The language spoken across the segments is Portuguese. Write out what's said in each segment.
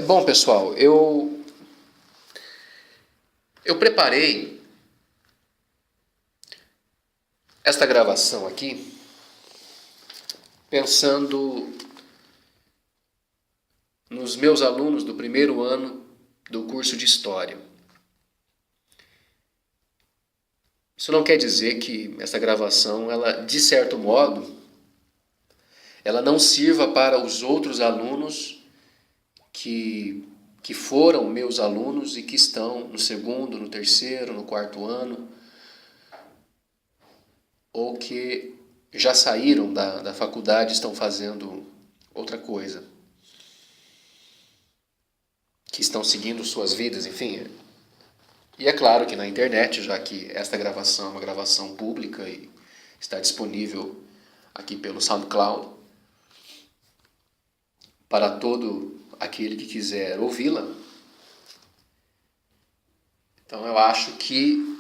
Bom, pessoal, eu preparei esta gravação aqui pensando nos meus alunos do primeiro ano do curso de História. Isso não quer dizer que essa gravação, ela, de certo modo, ela não sirva para os outros alunos que foram meus alunos e que estão no segundo, no terceiro, no quarto ano, ou que já saíram da faculdade e estão fazendo outra coisa, que estão seguindo suas vidas, enfim. E é claro que na internet, já que esta gravação é uma gravação pública e está disponível aqui pelo SoundCloud, para todo aquele que quiser ouvi-la. Então eu acho que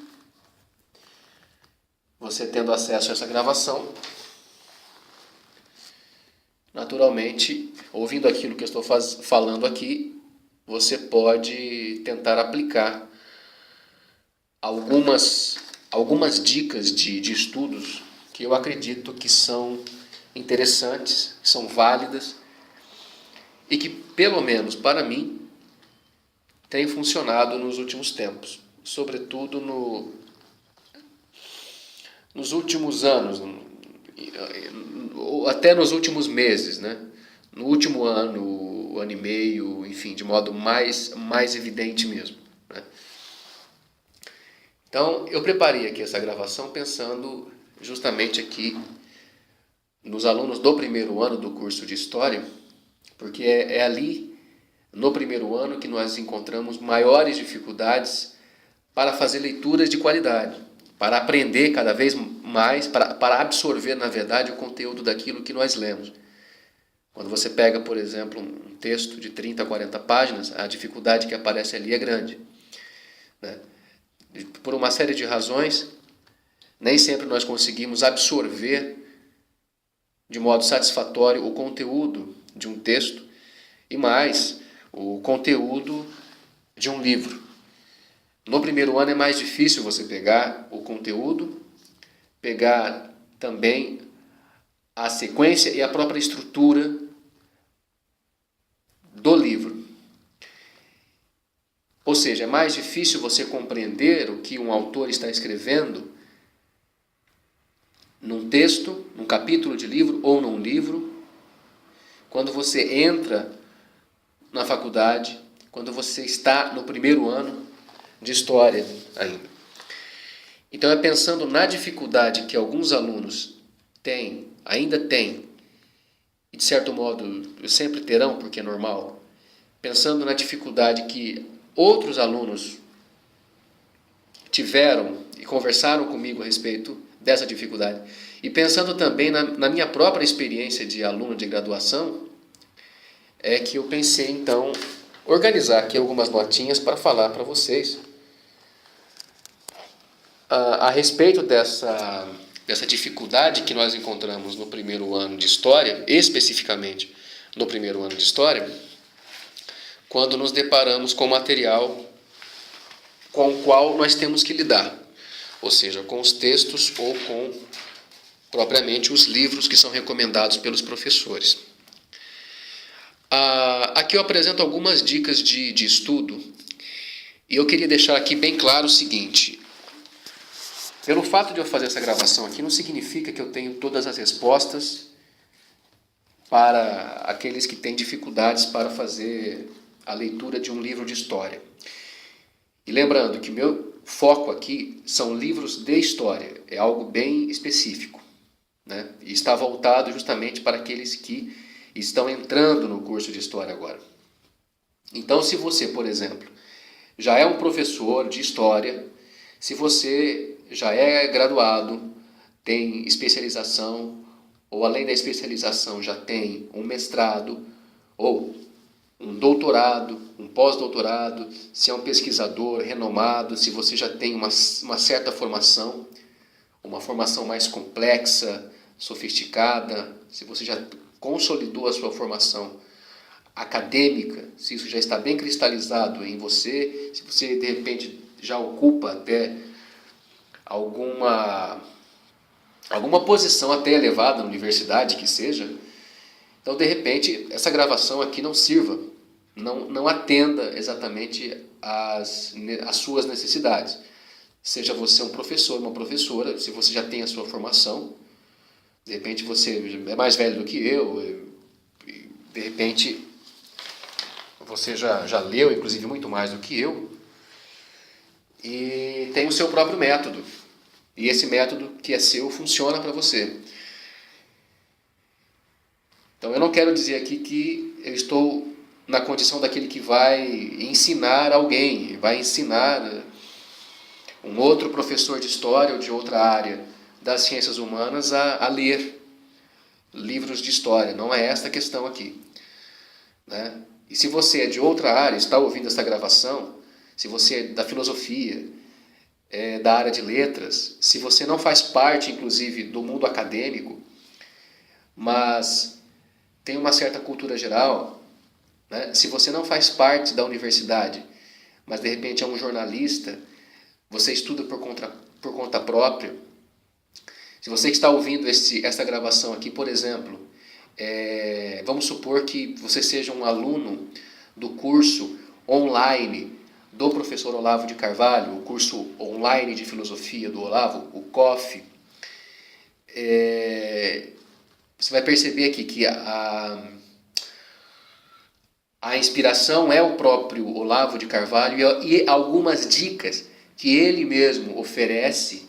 você tendo acesso a essa gravação, naturalmente, ouvindo aquilo que eu estou falando aqui, você pode tentar aplicar algumas dicas de estudos que eu acredito que são interessantes, que são válidas e que, pelo menos para mim, têm funcionado nos últimos tempos, sobretudo nos últimos anos, ou até nos últimos meses, né? No último ano, ano e meio, enfim, de modo mais evidente mesmo, né? Então, eu preparei aqui essa gravação pensando justamente aqui nos alunos do primeiro ano do curso de História, porque é ali, no primeiro ano, que nós encontramos maiores dificuldades para fazer leituras de qualidade, para aprender cada vez mais, para absorver, na verdade, o conteúdo daquilo que nós lemos. Quando você pega, por exemplo, um texto de 30 a 40 páginas, a dificuldade que aparece ali é grande, né? Por uma série de razões, nem sempre nós conseguimos absorver de modo satisfatório o conteúdo de um texto e mais o conteúdo de um livro. No primeiro ano é mais difícil você pegar o conteúdo, pegar também a sequência e a própria estrutura do livro. Ou seja, é mais difícil você compreender o que um autor está escrevendo num texto, num capítulo de livro ou num livro, quando você entra na faculdade, quando você está no primeiro ano de História ainda. Então é pensando na dificuldade que alguns alunos têm, ainda têm, e de certo modo sempre terão, porque é normal, pensando na dificuldade que outros alunos tiveram e conversaram comigo a respeito dessa dificuldade, e pensando também na minha própria experiência de aluno de graduação, é que eu pensei então organizar aqui algumas notinhas para falar para vocês a respeito dessa dificuldade que nós encontramos no primeiro ano de História, especificamente no primeiro ano de História, quando nos deparamos com o material com o qual nós temos que lidar, ou seja, com os textos ou com propriamente os livros que são recomendados pelos professores. Aqui eu apresento algumas dicas de estudo e eu queria deixar aqui bem claro o seguinte: pelo fato de eu fazer essa gravação aqui, não significa que eu tenho todas as respostas para aqueles que têm dificuldades para fazer a leitura de um livro de história. E lembrando que meu foco aqui são livros de história, é algo bem específico, né? E está voltado justamente para aqueles que estão entrando no curso de História agora. Então, se você, por exemplo, já é um professor de História, se você já é graduado, tem especialização, ou além da especialização já tem um mestrado, ou um doutorado, um pós-doutorado, se é um pesquisador renomado, se você já tem uma certa formação, uma formação mais complexa, sofisticada, se você já consolidou a sua formação acadêmica, se isso já está bem cristalizado em você, se você de repente já ocupa até alguma posição até elevada na universidade que seja, então de repente essa gravação aqui não sirva, não atenda exatamente às suas necessidades. Seja você um professor, uma professora, se você já tem a sua formação, de repente você é mais velho do que eu, de repente você já leu, inclusive, muito mais do que eu, e tem o seu próprio método. E esse método que é seu funciona para você. Então eu não quero dizer aqui que eu estou na condição daquele que vai ensinar alguém, vai ensinar um outro professor de história ou de outra área das ciências humanas a ler livros de história. Não é esta a questão aqui, né? E se você é de outra área, está ouvindo essa gravação, se você é da filosofia, da área de letras, se você não faz parte, inclusive, do mundo acadêmico, mas tem uma certa cultura geral, né? Se você não faz parte da universidade, mas de repente é um jornalista, você estuda por conta própria, se você que está ouvindo essa gravação aqui, por exemplo, vamos supor que você seja um aluno do curso online do professor Olavo de Carvalho, o curso online de filosofia do Olavo, o COF. Você vai perceber aqui que a inspiração é o próprio Olavo de Carvalho e algumas dicas que ele mesmo oferece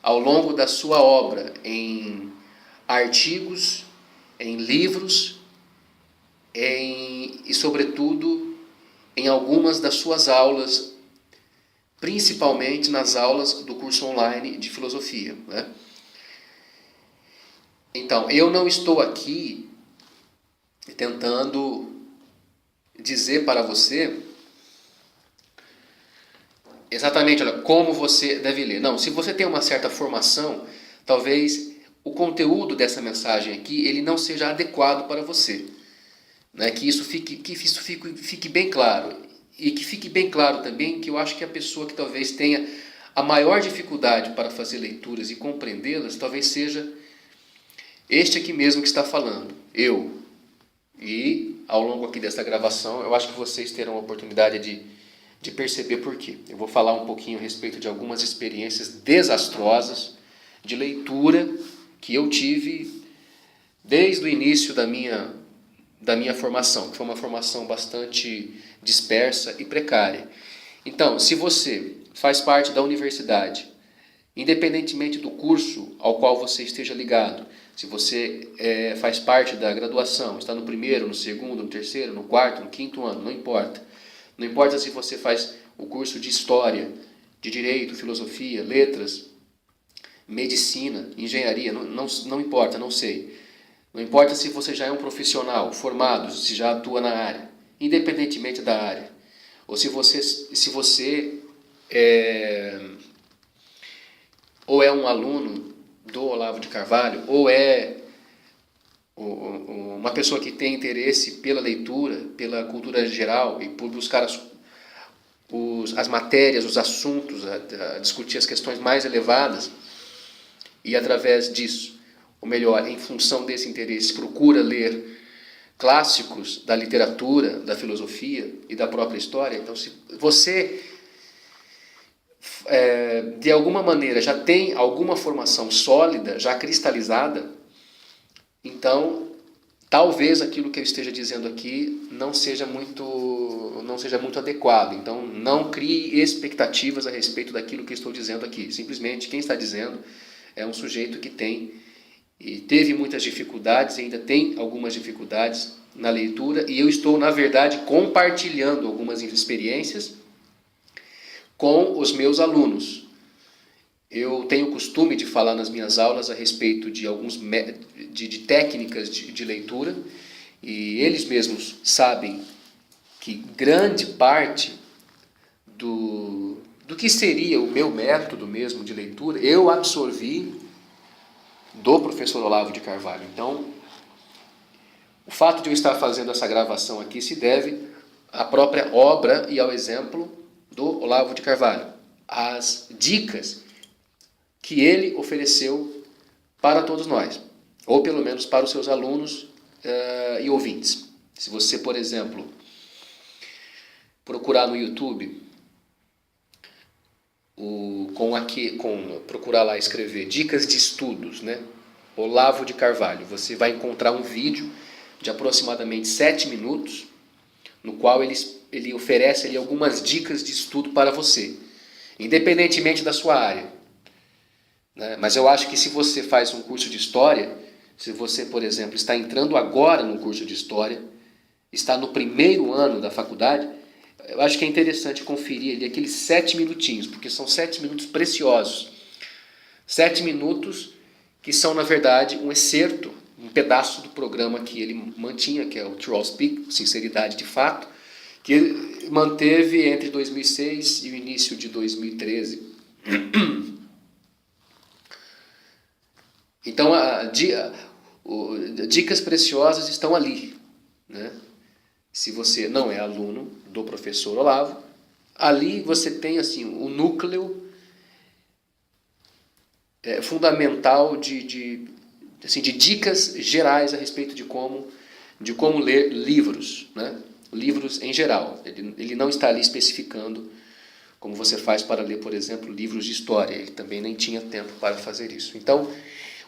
ao longo da sua obra em artigos, em livros e, sobretudo, em algumas das suas aulas, principalmente nas aulas do curso online de filosofia, né? Então, eu não estou aqui tentando dizer para você exatamente, olha, como você deve ler. Não, se você tem uma certa formação, talvez o conteúdo dessa mensagem aqui ele não seja adequado para você, né? Que isso fique bem claro. E que fique bem claro também que eu acho que a pessoa que talvez tenha a maior dificuldade para fazer leituras e compreendê-las, talvez seja este aqui mesmo que está falando, eu. E ao longo aqui dessa gravação, eu acho que vocês terão a oportunidade de perceber por quê. Eu vou falar um pouquinho a respeito de algumas experiências desastrosas de leitura que eu tive desde o início da minha formação, que foi uma formação bastante dispersa e precária. Então, se você faz parte da universidade, independentemente do curso ao qual você esteja ligado, se você faz parte da graduação, está no primeiro, no segundo, no terceiro, no quarto, no quinto ano, não importa. Não importa se você faz o curso de História, de Direito, Filosofia, Letras, Medicina, Engenharia, não importa, não sei. Não importa se você já é um profissional formado, se já atua na área, independentemente da área. Ou se você ou é um aluno do Olavo de Carvalho, ou é uma pessoa que tem interesse pela leitura, pela cultura geral e por buscar as matérias, os assuntos, a discutir as questões mais elevadas, e através disso, ou melhor, em função desse interesse, procura ler clássicos da literatura, da filosofia e da própria história. Então, se você de alguma maneira já tem alguma formação sólida, já cristalizada, então talvez aquilo que eu esteja dizendo aqui não seja muito adequado. Então não crie expectativas a respeito daquilo que eu estou dizendo aqui. Simplesmente quem está dizendo é um sujeito que tem e teve muitas dificuldades e ainda tem algumas dificuldades na leitura, e eu estou, na verdade, compartilhando algumas experiências com os meus alunos. Eu tenho o costume de falar nas minhas aulas a respeito de de técnicas de leitura, e eles mesmos sabem que grande parte do que seria o meu método mesmo de leitura, eu absorvi do professor Olavo de Carvalho. Então, O fato de eu estar fazendo essa gravação aqui se deve à própria obra e ao exemplo do Olavo de Carvalho. As dicas que ele ofereceu para todos nós, ou pelo menos para os seus alunos e ouvintes. Se você, por exemplo, procurar no YouTube, procurar lá escrever dicas de estudos, né? Olavo de Carvalho, você vai encontrar um vídeo de aproximadamente 7 minutos, no qual ele oferece ali algumas dicas de estudo para você, independentemente da sua área, né? Mas eu acho que se você faz um curso de História, se você, por exemplo, está entrando agora no curso de História, está no primeiro ano da faculdade, eu acho que é interessante conferir ali aqueles 7 minutinhos, porque são 7 minutos preciosos. 7 minutos que são, na verdade, um excerto, um pedaço do programa que ele mantinha, que é o True Speak, Sinceridade de Fato, que ele manteve entre 2006 e o início de 2013. Então, dicas preciosas estão ali, né? Se você não é aluno do professor Olavo, ali você tem assim o núcleo fundamental de dicas gerais a respeito de como ler livros, né? Livros em geral. Ele não está ali especificando como você faz para ler, por exemplo, livros de história. Ele também nem tinha tempo para fazer isso. Então,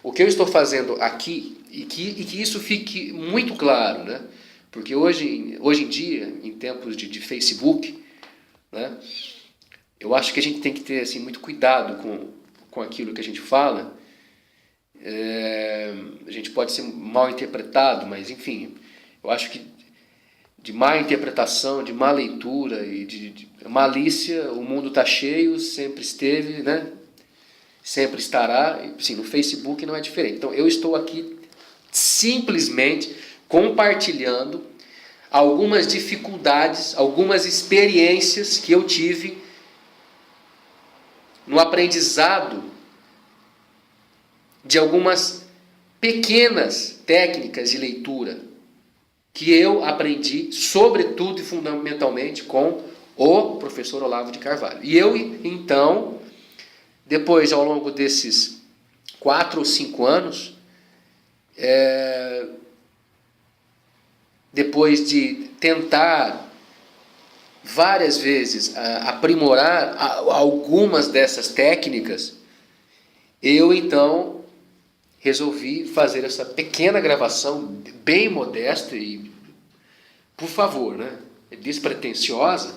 o que eu estou fazendo aqui, e que isso fique muito claro, né? Porque hoje em dia, em tempos de Facebook, né, eu acho que a gente tem que ter assim, muito cuidado com aquilo que a gente fala. A gente pode ser mal interpretado, mas enfim, eu acho que de má interpretação, de má leitura e de malícia, o mundo está cheio, sempre esteve, né? Sempre estará. Sim, no Facebook não é diferente. Então eu estou aqui simplesmente compartilhando algumas dificuldades, algumas experiências que eu tive no aprendizado de algumas pequenas técnicas de leitura que eu aprendi, sobretudo e fundamentalmente, com o professor Olavo de Carvalho. E eu, então, depois, ao longo desses 4 ou 5 anos, depois de tentar várias vezes aprimorar algumas dessas técnicas, eu então resolvi fazer essa pequena gravação bem modesta e, por favor, né, despretensiosa,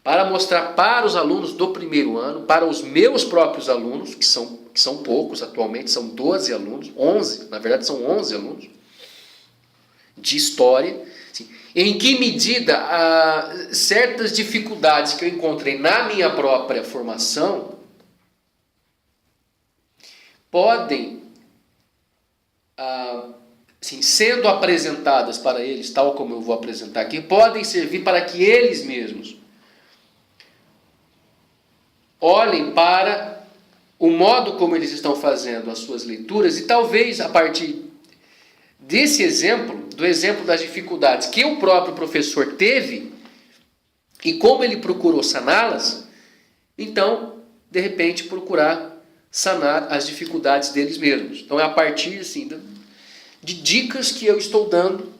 para mostrar para os alunos do primeiro ano, para os meus próprios alunos, que são poucos atualmente, são 12 alunos, 11, na verdade são 11 alunos, de história, assim, em que medida certas dificuldades que eu encontrei na minha própria formação podem, assim, sendo apresentadas para eles, tal como eu vou apresentar aqui, podem servir para que eles mesmos olhem para o modo como eles estão fazendo as suas leituras e talvez a partir desse exemplo, do exemplo das dificuldades que o próprio professor teve e como ele procurou saná-las, então, de repente, procurar sanar as dificuldades deles mesmos. Então é a partir assim, de dicas que eu estou dando,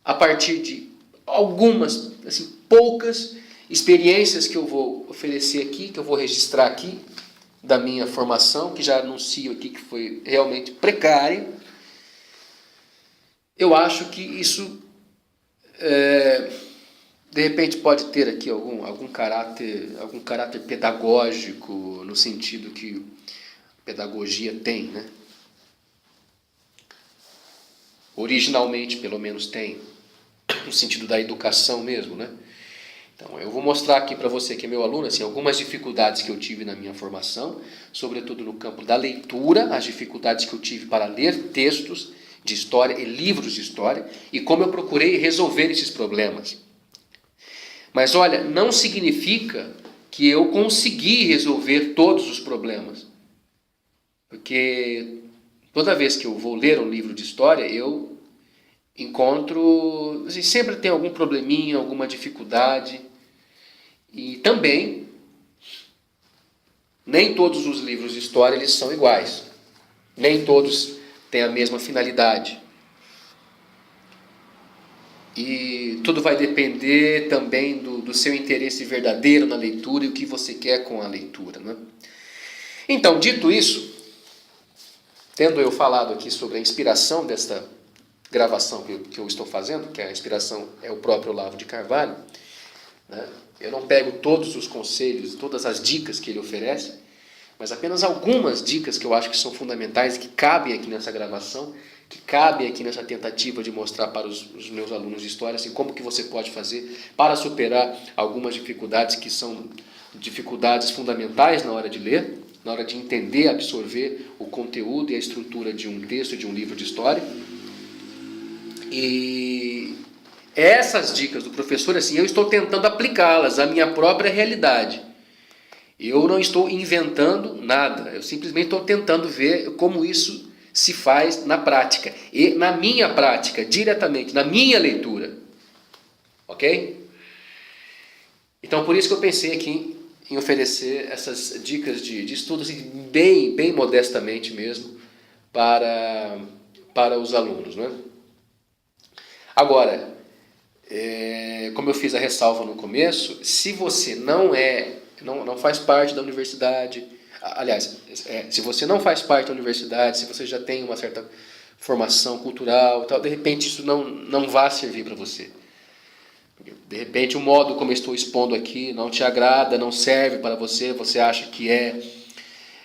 a partir de algumas, assim, poucas experiências que eu vou oferecer aqui, que eu vou registrar aqui, da minha formação, que já anuncio aqui que foi realmente precária. Eu acho que isso, de repente, pode ter aqui algum caráter pedagógico, no sentido que pedagogia tem, né? Originalmente, pelo menos, tem, no sentido da educação mesmo, né? Então, eu vou mostrar aqui para você que é meu aluno, assim, algumas dificuldades que eu tive na minha formação, sobretudo no campo da leitura, as dificuldades que eu tive para ler textos de história e livros de história, e como eu procurei resolver esses problemas. Mas olha, não significa que eu consegui resolver todos os problemas. Porque toda vez que eu vou ler um livro de história, eu encontro, assim, sempre tem algum probleminha, alguma dificuldade. E também, nem todos os livros de história eles são iguais. Nem todos têm a mesma finalidade. E tudo vai depender também do seu interesse verdadeiro na leitura e o que você quer com a leitura, né? Então, dito isso, tendo eu falado aqui sobre a inspiração desta gravação que eu estou fazendo, que a inspiração é o próprio Olavo de Carvalho, né? Eu não pego todos os conselhos, todas as dicas que ele oferece, mas apenas algumas dicas que eu acho que são fundamentais e que cabem aqui nessa gravação, que cabem aqui nessa tentativa de mostrar para os meus alunos de história assim, como que você pode fazer para superar algumas dificuldades que são dificuldades fundamentais na hora de ler, na hora de entender, absorver o conteúdo e a estrutura de um texto, de um livro de história. E essas dicas do professor, assim, eu estou tentando aplicá-las à minha própria realidade. Eu não estou inventando nada, eu simplesmente estou tentando ver como isso se faz na prática. E na minha prática, diretamente, na minha leitura. Ok? Então, por isso que eu pensei aqui em oferecer essas dicas de estudo, assim, bem modestamente mesmo, para os alunos, né? Agora, como eu fiz a ressalva no começo, se você não faz parte da universidade, aliás, se você não faz parte da universidade, se você já tem uma certa formação cultural, tal, de repente isso não vai servir para você. De repente o modo como eu estou expondo aqui não te agrada, não serve para você, você acha que é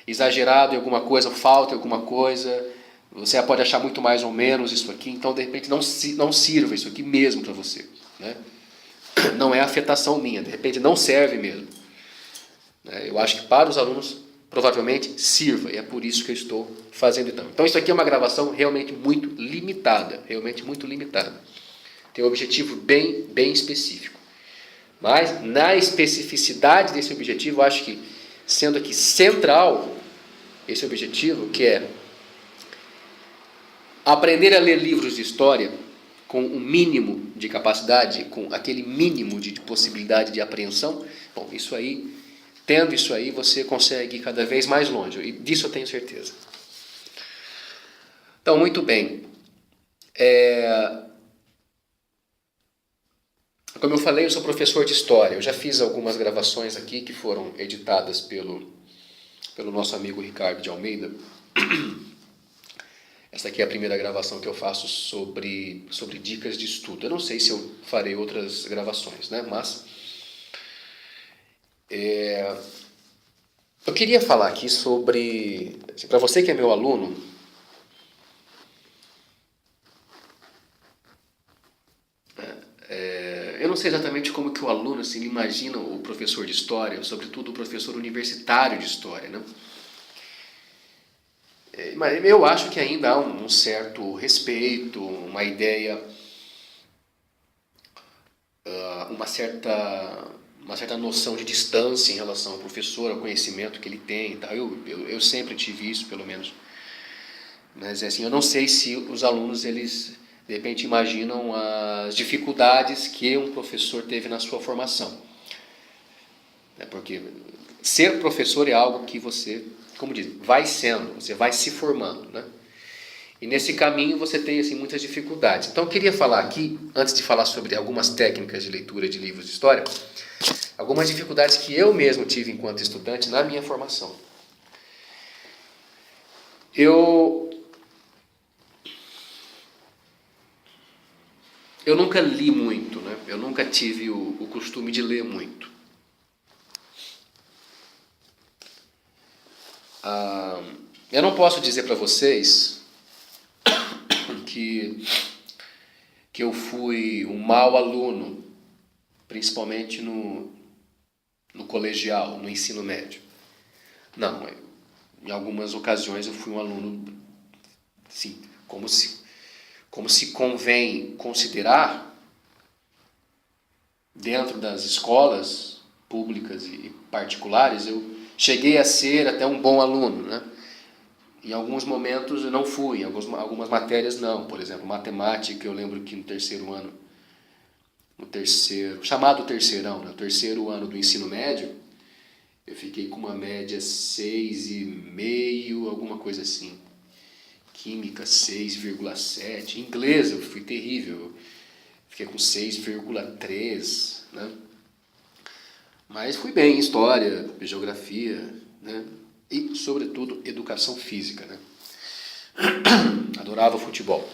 exagerado em alguma coisa, falta em alguma coisa, você pode achar muito mais ou menos isso aqui, então de repente não sirva isso aqui mesmo para você, né? Não é afetação minha, de repente não serve mesmo. Eu acho que para os alunos provavelmente sirva, e é por isso que eu estou fazendo então. Então isso aqui é uma gravação realmente muito limitada, tem um objetivo bem específico. Mas na especificidade desse objetivo, eu acho que sendo aqui central esse objetivo, que é aprender a ler livros de história com um mínimo de capacidade, com aquele mínimo de possibilidade de apreensão, bom, isso aí, tendo isso aí, você consegue ir cada vez mais longe, e disso eu tenho certeza. Então, muito bem. Como eu falei, eu sou professor de história, eu já fiz algumas gravações aqui que foram editadas pelo nosso amigo Ricardo de Almeida. Essa aqui é a primeira gravação que eu faço sobre dicas de estudo. Eu não sei se eu farei outras gravações, né? Mas eu queria falar aqui sobre, assim, para você que é meu aluno, eu não sei exatamente como que o aluno assim, imagina o professor de história, sobretudo o professor universitário de história, né? Mas eu acho que ainda há um certo respeito, uma ideia, uma certa noção de distância em relação ao professor, ao conhecimento que ele tem e tal. Eu sempre tive isso, pelo menos. Mas assim, eu não sei se os alunos, eles de repente imaginam as dificuldades que um professor teve na sua formação. Porque ser professor é algo que você, como diz, vai sendo, você vai se formando, né? E nesse caminho você tem assim, muitas dificuldades. Então eu queria falar aqui, antes de falar sobre algumas técnicas de leitura de livros de história, algumas dificuldades que eu mesmo tive enquanto estudante na minha formação. Eu nunca li muito, né? Eu nunca tive o costume de ler muito. Eu não posso dizer para vocês que eu fui um mau aluno, principalmente no colegial, no ensino médio. Não, em algumas ocasiões eu fui um aluno, sim, como se convém considerar, dentro das escolas públicas e particulares, eu cheguei a ser até um bom aluno, né? Em alguns momentos eu não fui, em algumas matérias não. Por exemplo, matemática, eu lembro que no terceiro ano, chamado terceirão, né? O terceiro ano do ensino médio, eu fiquei com uma média 6,5, alguma coisa assim. Química 6,7. Inglês eu fui terrível, fiquei com 6,3, né? Mas fui bem em história, geografia, né? E, sobretudo, educação física, né? Adorava futebol.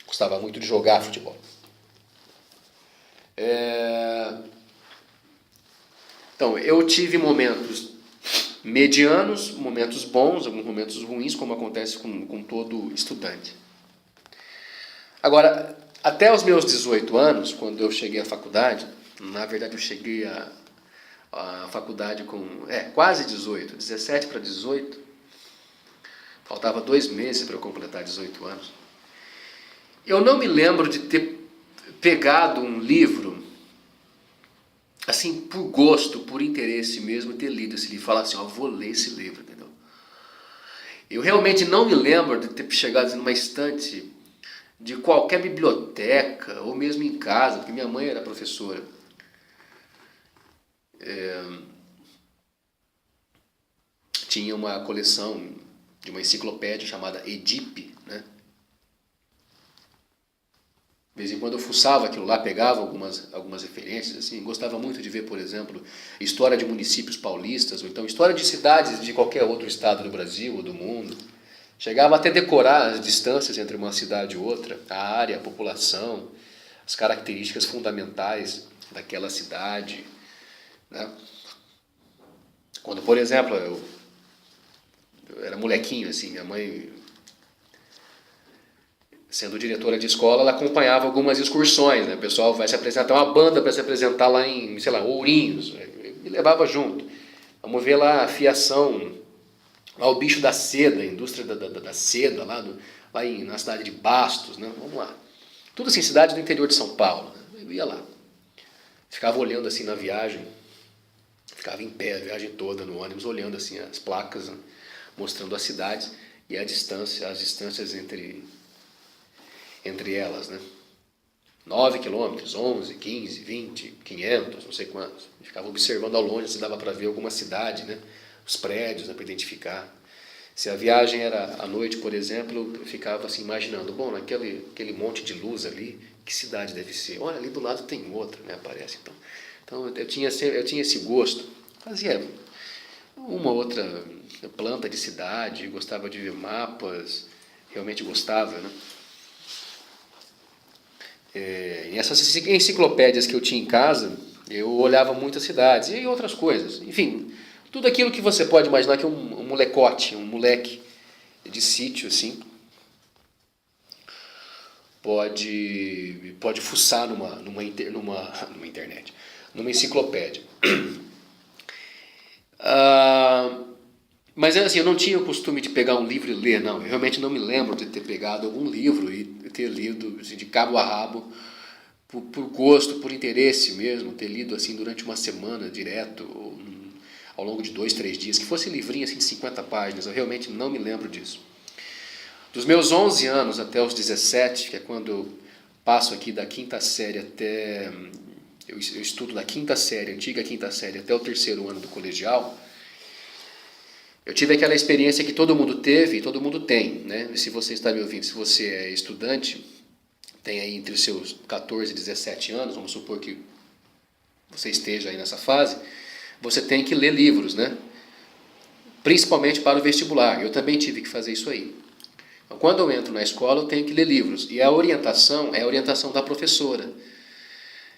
Gostava muito de jogar futebol. Então, eu tive momentos medianos, momentos bons, alguns momentos ruins, como acontece com todo estudante. Agora, até os meus 18 anos, quando eu cheguei à faculdade, na verdade eu cheguei à faculdade com quase 18, 17 para 18, faltava 2 meses para eu completar 18 anos. Eu não me lembro de ter pegado um livro, assim, por gosto, por interesse mesmo, ter lido esse livro, falar assim, vou ler esse livro, entendeu? Eu realmente não me lembro de ter chegado numa estante de qualquer biblioteca, ou mesmo em casa, porque minha mãe era professora. Tinha uma coleção de uma enciclopédia chamada Edipe, né? De vez em quando eu fuçava aquilo lá, pegava algumas referências, assim, gostava muito de ver, por exemplo, história de municípios paulistas, ou então história de cidades de qualquer outro estado do Brasil ou do mundo. Chegava até a decorar as distâncias entre uma cidade e outra, a área, a população, as características fundamentais daquela cidade, né? Quando, por exemplo, eu era molequinho, assim, minha mãe, sendo diretora de escola, ela acompanhava algumas excursões, né? O pessoal vai se apresentar, uma banda para se apresentar lá em, sei lá, Ourinhos, me levava junto. Vamos ver lá a fiação, lá o bicho da seda, a indústria da seda, na cidade de Bastos, né? Vamos lá. Tudo assim, cidade do interior de São Paulo, né? Eu ia lá. Ficava olhando assim na viagem, ficava em pé a viagem toda no ônibus, olhando assim as placas, né? Mostrando as cidades e as distâncias entre elas, né? 9 quilômetros, 11, 15, 20, 500, não sei quantos. Eu ficava observando ao longe se dava para ver alguma cidade, né? Os prédios, né? Para identificar. Se a viagem era à noite, por exemplo, eu ficava assim imaginando, bom, aquele monte de luz ali, que cidade deve ser? Olha, ali do lado tem outra, né? Aparece então. Então eu tinha esse gosto. Fazia uma outra planta de cidade, gostava de ver mapas, realmente gostava, né? E essas enciclopédias que eu tinha em casa, eu olhava muitas cidades e outras coisas. Enfim, tudo aquilo que você pode imaginar que um molecote, um moleque de sítio, assim, pode fuçar numa internet, numa enciclopédia. Mas assim, eu não tinha o costume de pegar um livro e ler, não. Eu realmente não me lembro de ter pegado algum livro e ter lido assim, de cabo a rabo, por gosto, por interesse mesmo, ter lido assim durante uma semana direto, ou ao longo de 2, 3 dias, que fosse livrinho assim de 50 páginas, eu realmente não me lembro disso. Dos meus 11 anos até os 17, que é quando eu passo aqui da quinta série até... Eu estudo da quinta série, antiga quinta série, até o terceiro ano do colegial, eu tive aquela experiência que todo mundo teve e todo mundo tem, né? E se você está me ouvindo, se você é estudante, tem aí entre os seus 14 e 17 anos, vamos supor que você esteja aí nessa fase, você tem que ler livros, né? Principalmente para o vestibular. Eu também tive que fazer isso aí. Então, quando eu entro na escola, eu tenho que ler livros. E a orientação é a orientação da professora.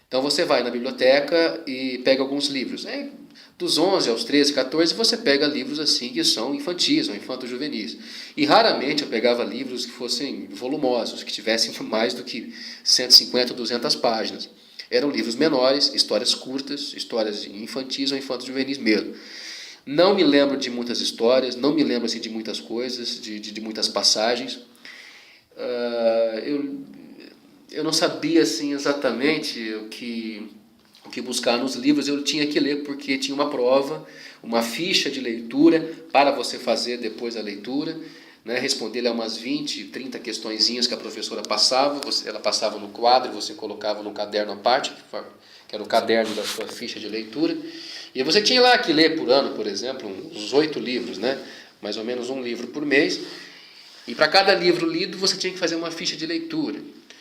Então você vai na biblioteca e pega alguns livros. Dos 11 aos 13, 14, você pega livros assim que são infantis ou infanto-juvenis. E raramente eu pegava livros que fossem volumosos, que tivessem mais do que 150 ou 200 páginas. Eram livros menores, histórias curtas, histórias infantis ou infanto-juvenis mesmo. Não me lembro de muitas histórias, não me lembro assim, de muitas coisas, de muitas passagens. Eu não sabia assim, exatamente o o que buscar nos livros, eu tinha que ler porque tinha uma prova, uma ficha de leitura para você fazer depois a leitura, né, responder a umas 20, 30 questõezinhas que a professora passava, ela passava no quadro, você colocava no caderno à parte, que era o caderno da sua ficha de leitura, e você tinha lá que ler por ano, por exemplo, uns 8 livros, né, mais ou menos um livro por mês, e para cada livro lido você tinha que fazer uma ficha de leitura.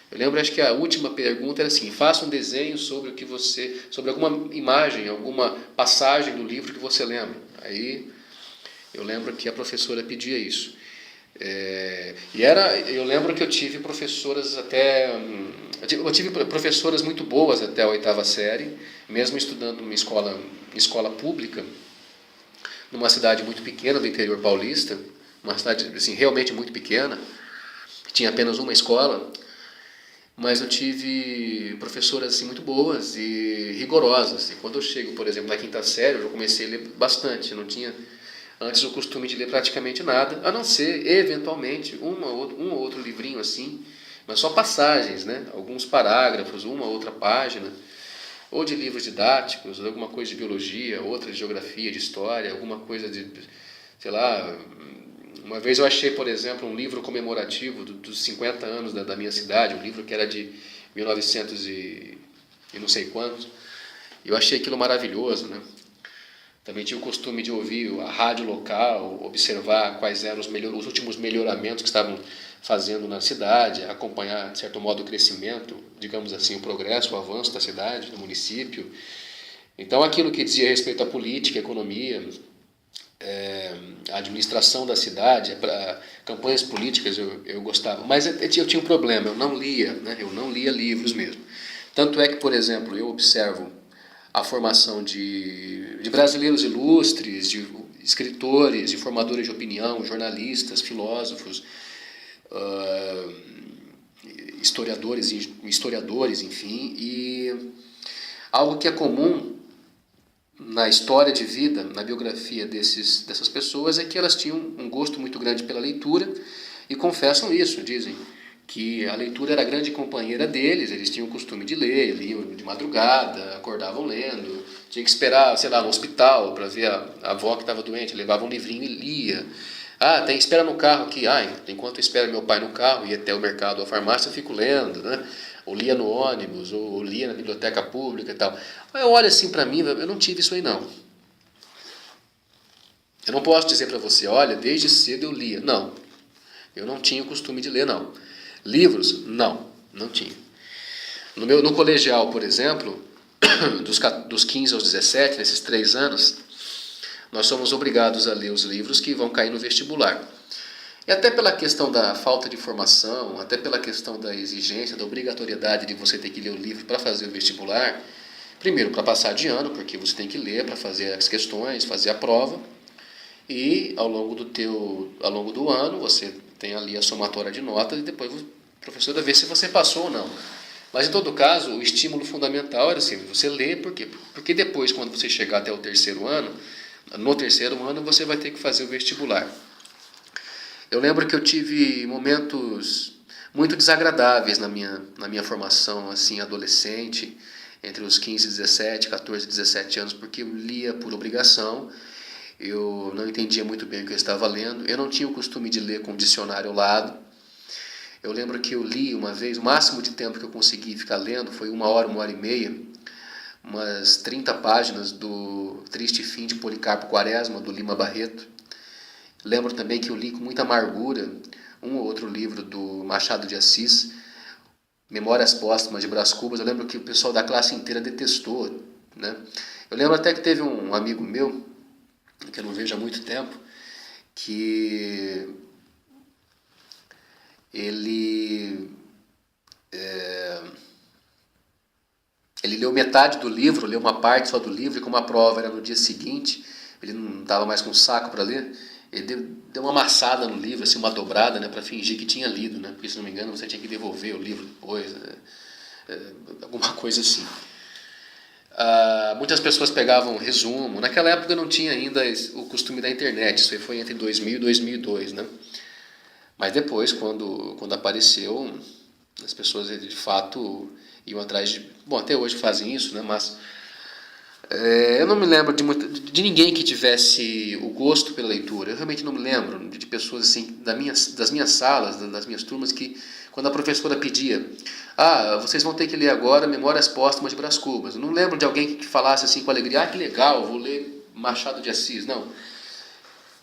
Eu lembro, acho que a última pergunta era assim: faça um desenho sobre sobre alguma imagem, alguma passagem do livro que você lembra. Aí eu lembro que a professora pedia isso. Eu lembro que eu tive professoras eu tive professoras muito boas até a 8ª série, mesmo estudando numa escola pública, numa cidade muito pequena do interior paulista, uma cidade assim, realmente muito pequena, tinha apenas uma escola, mas eu tive professoras assim, muito boas e rigorosas. E quando eu chego, por exemplo, na 5ª série, eu já comecei a ler bastante. Eu não tinha antes o costume de ler praticamente nada, a não ser, eventualmente, um ou outro livrinho assim, mas só passagens, né? Alguns parágrafos, uma ou outra página, ou de livros didáticos, alguma coisa de biologia, outra de geografia, de história, alguma coisa de, sei lá. Uma vez eu achei, por exemplo, um livro comemorativo dos 50 anos da minha cidade, um livro que era de 1900 e não sei quantos. Eu achei aquilo maravilhoso, né? Também tinha o costume de ouvir a rádio local, observar quais eram os últimos melhoramentos que estavam fazendo na cidade, acompanhar, de certo modo, o crescimento, digamos assim, o progresso, o avanço da cidade, do município. Então, aquilo que dizia respeito à política, à economia, a administração da cidade, para campanhas políticas eu gostava. Mas eu tinha um problema, eu não lia, né? Eu não lia livros mesmo. Tanto é que, por exemplo, eu observo a formação de brasileiros ilustres, de escritores, de formadores de opinião, jornalistas, filósofos, historiadores, enfim, e algo que é comum na história de vida, na biografia dessas pessoas, é que elas tinham um gosto muito grande pela leitura e confessam isso, dizem que a leitura era a grande companheira deles, eles tinham o costume de ler, liam de madrugada, acordavam lendo, tinha que esperar, sei lá, no hospital para ver a avó que estava doente, levava um livrinho e lia. Tem espera no carro aqui, enquanto eu espero meu pai no carro e ir até o mercado ou a farmácia, eu fico lendo, né? Ou lia no ônibus, ou lia na biblioteca pública e tal. Eu olho assim para mim, eu não tive isso aí não. Eu não posso dizer para você, olha, desde cedo eu lia. Não, eu não tinha o costume de ler, não. Livros? Não tinha. No colegial, por exemplo, dos 15 aos 17, nesses 3 anos, nós somos obrigados a ler os livros que vão cair no vestibular. E até pela questão da falta de formação, até pela questão da exigência, da obrigatoriedade de você ter que ler o livro para fazer o vestibular, primeiro para passar de ano, porque você tem que ler para fazer as questões, fazer a prova, e ao longo do ano você tem ali a somatória de notas e depois o professor vai ver se você passou ou não. Mas em todo caso, o estímulo fundamental era assim, você lê, por quê? Porque depois, quando você chegar até o 3º ano, no 3º ano você vai ter que fazer o vestibular. Eu lembro que eu tive momentos muito desagradáveis na minha formação assim, adolescente, entre os 15, 17, 14, 17 anos, porque eu lia por obrigação, eu não entendia muito bem o que eu estava lendo, eu não tinha o costume de ler com o dicionário ao lado. Eu lembro que eu li uma vez, o máximo de tempo que eu consegui ficar lendo foi 1 hora, 1 hora e meia, umas 30 páginas do Triste Fim de Policarpo Quaresma, do Lima Barreto. Lembro também que eu li com muita amargura um ou outro livro do Machado de Assis, Memórias Póstumas de Brás Cubas. Eu lembro que o pessoal da classe inteira detestou, né? Eu lembro até que teve um amigo meu, que eu não vejo há muito tempo, que ele leu metade do livro, leu uma parte só do livro, e como a prova era no dia seguinte, ele não estava mais com saco para ler, ele deu uma amassada no livro, assim, uma dobrada, né, para fingir que tinha lido, né, porque se não me engano você tinha que devolver o livro depois, alguma coisa assim. Muitas pessoas pegavam resumo. Naquela época não tinha ainda o costume da internet, isso aí foi entre 2000 e 2002, né? Mas depois, quando apareceu, As pessoas de fato iam atrás de... Bom, até hoje fazem isso, né? Mas eu não me lembro de ninguém que tivesse o gosto pela leitura. Eu realmente não me lembro de pessoas assim, das minhas salas, das minhas turmas, que quando a professora pedia: vocês vão ter que ler agora Memórias Póstumas de Brás Cubas. Eu não lembro de alguém que falasse assim com alegria: que legal, vou ler Machado de Assis. Não,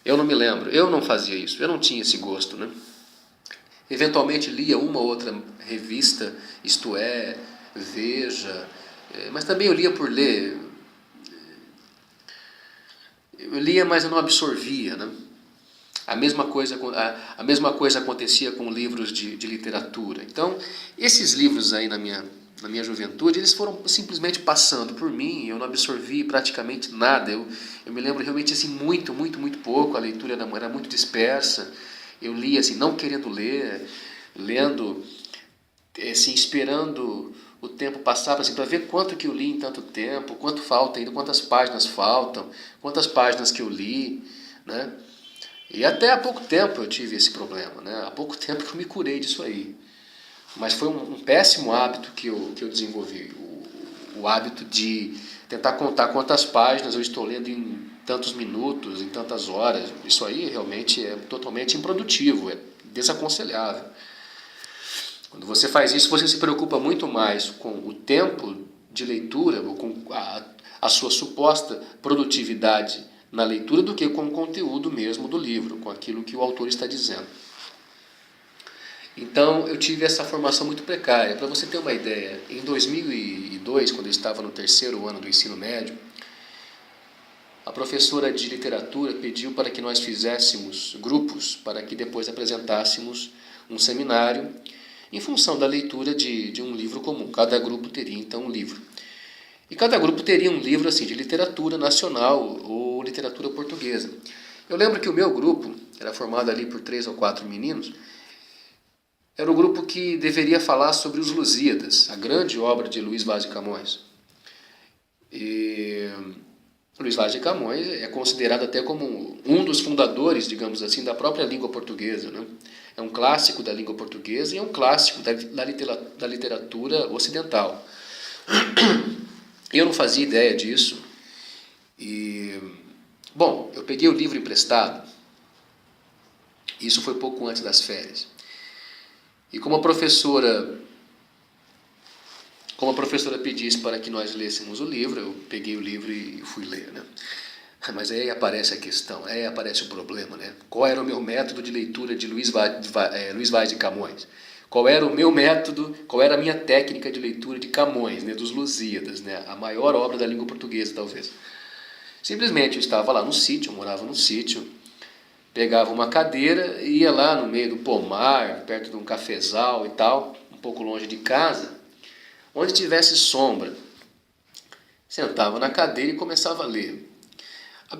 eu não me lembro. Eu não fazia isso, eu não tinha esse gosto, né? Eventualmente lia uma ou outra revista, Isto É, Veja, mas também eu lia por ler. Eu lia, mas eu não absorvia, né? A mesma coisa acontecia com livros de literatura. Então, esses livros aí na minha juventude, eles foram simplesmente passando por mim, eu não absorvi praticamente nada. Eu me lembro realmente assim, muito pouco, a leitura era muito dispersa. Eu lia assim, não querendo ler, lendo, assim, esperando o tempo passar assim, para ver quanto que eu li em tanto tempo, quanto falta ainda, quantas páginas faltam, quantas páginas que eu li, né? E até há pouco tempo eu tive esse problema, né? Há pouco tempo que eu me curei disso aí. Mas foi um péssimo hábito que eu desenvolvi, o hábito de tentar contar quantas páginas eu estou lendo em tantos minutos, em tantas horas. Isso aí realmente é totalmente improdutivo, é desaconselhável. Quando você faz isso, você se preocupa muito mais com o tempo de leitura, ou com a sua suposta produtividade na leitura, do que com o conteúdo mesmo do livro, com aquilo que o autor está dizendo. Então, eu tive essa formação muito precária. Para você ter uma ideia, em 2002, quando eu estava no terceiro ano do ensino médio, a professora de literatura pediu para que nós fizéssemos grupos, para que depois apresentássemos um seminário em função da leitura de um livro comum. Cada grupo teria, então, um livro. E cada grupo teria um livro assim de literatura nacional ou literatura portuguesa. Eu lembro que o meu grupo era formado ali por 3 ou 4 meninos. Era o grupo que deveria falar sobre os Lusíadas, a grande obra de Luís Vaz de Camões. E Luís Vaz de Camões é considerado até como um dos fundadores, digamos assim, da própria língua portuguesa, né? É um clássico da língua portuguesa e é um clássico da literatura ocidental. Eu não fazia ideia disso. E, bom, eu peguei o livro emprestado. Isso foi pouco antes das férias. E como a professora pedisse para que nós lêssemos o livro, eu peguei o livro e fui ler, né? Mas aí aparece a questão, aí aparece o problema, né? Qual era o meu método de leitura de Luís Vaz de Camões? Qual era o meu método, qual era a minha técnica de leitura de Camões, né? Dos Lusíadas, né? A maior obra da língua portuguesa, talvez. Simplesmente eu estava lá no sítio, eu morava no sítio, pegava uma cadeira e ia lá no meio do pomar, perto de um cafezal e tal, um pouco longe de casa, onde tivesse sombra. Sentava na cadeira e começava a ler.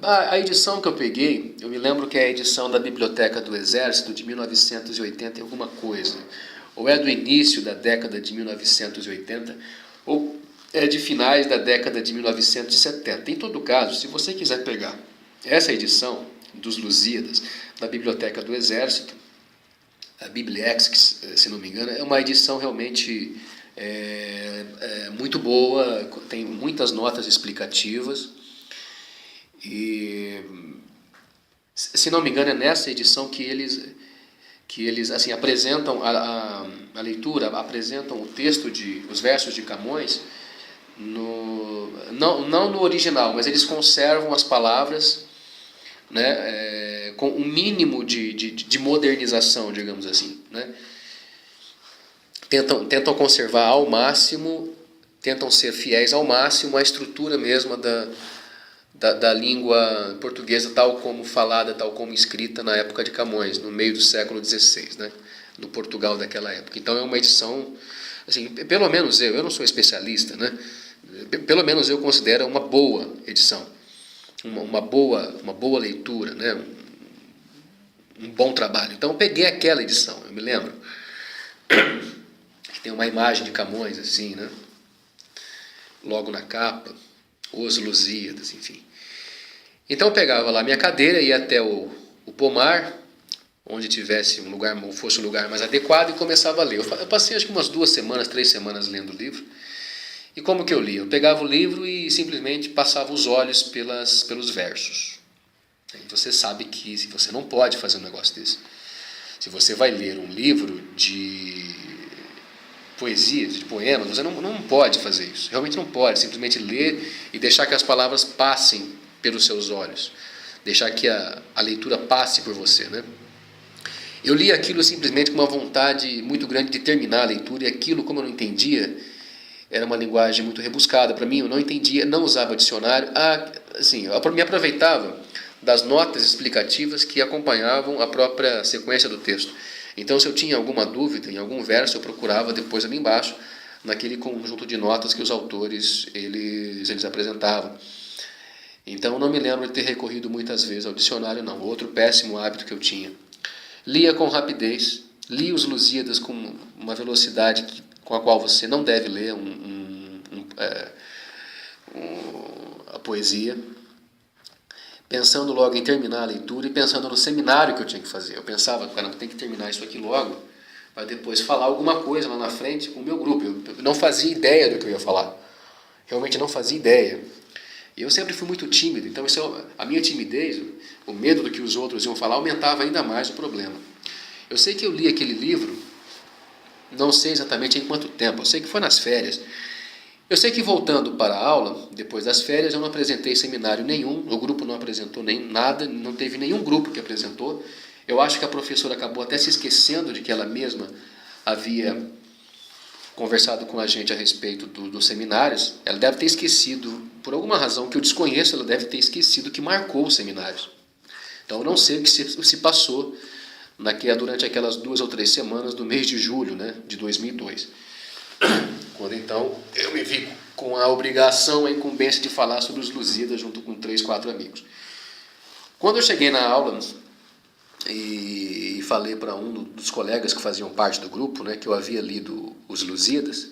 A edição que eu peguei, eu me lembro que é a edição da Biblioteca do Exército de 1980 e alguma coisa. Ou é do início da década de 1980, ou é de finais da década de 1970. Em todo caso, se você quiser pegar essa edição dos Lusíadas da Biblioteca do Exército, a Bibliex, se não me engano, é uma edição realmente muito boa, tem muitas notas explicativas. E, se não me engano, é nessa edição que eles assim, apresentam a leitura, apresentam o texto, os versos de Camões, não no original, mas eles conservam as palavras, né, com um mínimo de modernização, digamos assim, né? Tentam conservar ao máximo, tentam ser fiéis ao máximo à estrutura mesmo da língua portuguesa, tal como falada, tal como escrita na época de Camões, no meio do século XVI, né? No Portugal daquela época. Então é uma edição, assim, pelo menos eu não sou especialista, né? Pelo menos eu considero uma boa edição, uma boa leitura, né? Um bom trabalho. Então eu peguei aquela edição, eu me lembro, que tem uma imagem de Camões, assim, né? Logo na capa, Os Lusíadas, enfim. Então eu pegava lá minha cadeira, ia até o pomar, onde tivesse um lugar, fosse um lugar mais adequado, e começava a ler. Eu passei acho que umas 2 semanas, 3 semanas lendo o livro. E como que eu lia? Eu pegava o livro e simplesmente passava os olhos pelos versos. E você sabe que você não pode fazer um negócio desse. Se você vai ler um livro de poesia, de poemas, você não pode fazer isso. Realmente não pode. Simplesmente ler e deixar que as palavras passem pelos seus olhos. Deixar que a leitura passe por você, né? Eu li aquilo simplesmente com uma vontade muito grande de terminar a leitura, e aquilo, como eu não entendia, era uma linguagem muito rebuscada para mim, eu não entendia, não usava dicionário. Assim, eu me aproveitava das notas explicativas que acompanhavam a própria sequência do texto. Então, se eu tinha alguma dúvida em algum verso, eu procurava depois ali embaixo, naquele conjunto de notas que os autores eles apresentavam. Então, não me lembro de ter recorrido muitas vezes ao dicionário, não. Outro péssimo hábito que eu tinha. Lia com rapidez, lia os Lusíadas com uma velocidade com a qual você não deve ler a poesia, pensando logo em terminar a leitura e pensando no seminário que eu tinha que fazer. Eu pensava, caramba, tem que terminar isso aqui logo, para depois falar alguma coisa lá na frente com o meu grupo. Eu não fazia ideia do que eu ia falar. Realmente não fazia ideia. E eu sempre fui muito tímido, então a minha timidez, o medo do que os outros iam falar, aumentava ainda mais o problema. Eu sei que eu li aquele livro, não sei exatamente em quanto tempo, eu sei que foi nas férias. Eu sei que voltando para a aula, depois das férias, eu não apresentei seminário nenhum, o grupo não apresentou nem nada, não teve nenhum grupo que apresentou. Eu acho que a professora acabou até se esquecendo de que ela mesma havia conversado com a gente a respeito dos seminários. Ela deve ter esquecido, por alguma razão que eu desconheço, ela deve ter esquecido que marcou os seminários. Então eu não sei o que se passou durante aquelas 2 ou 3 semanas do mês de julho, né, de 2002. Quando então eu me vi com a obrigação, a incumbência de falar sobre os Lusíadas junto com 3, 4 amigos. Quando eu cheguei na aula e falei para um dos colegas que faziam parte do grupo, né, que eu havia lido os Lusíadas,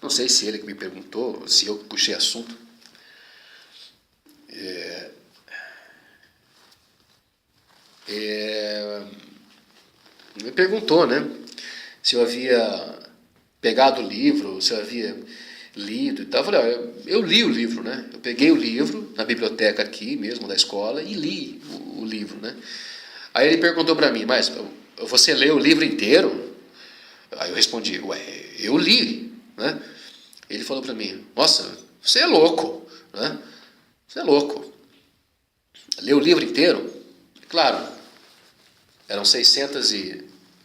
não sei se ele que me perguntou, se eu puxei assunto, me perguntou, né, se eu havia pegado o livro, se eu havia lido e tal. Eu falei, eu li o livro, né? Eu peguei o livro na biblioteca aqui mesmo da escola e li o livro, né? Aí ele perguntou para mim, mas você leu o livro inteiro? Aí eu respondi, eu li, né? Ele falou para mim, nossa, você é louco, né? Você é louco. Leu o livro inteiro? Claro, eram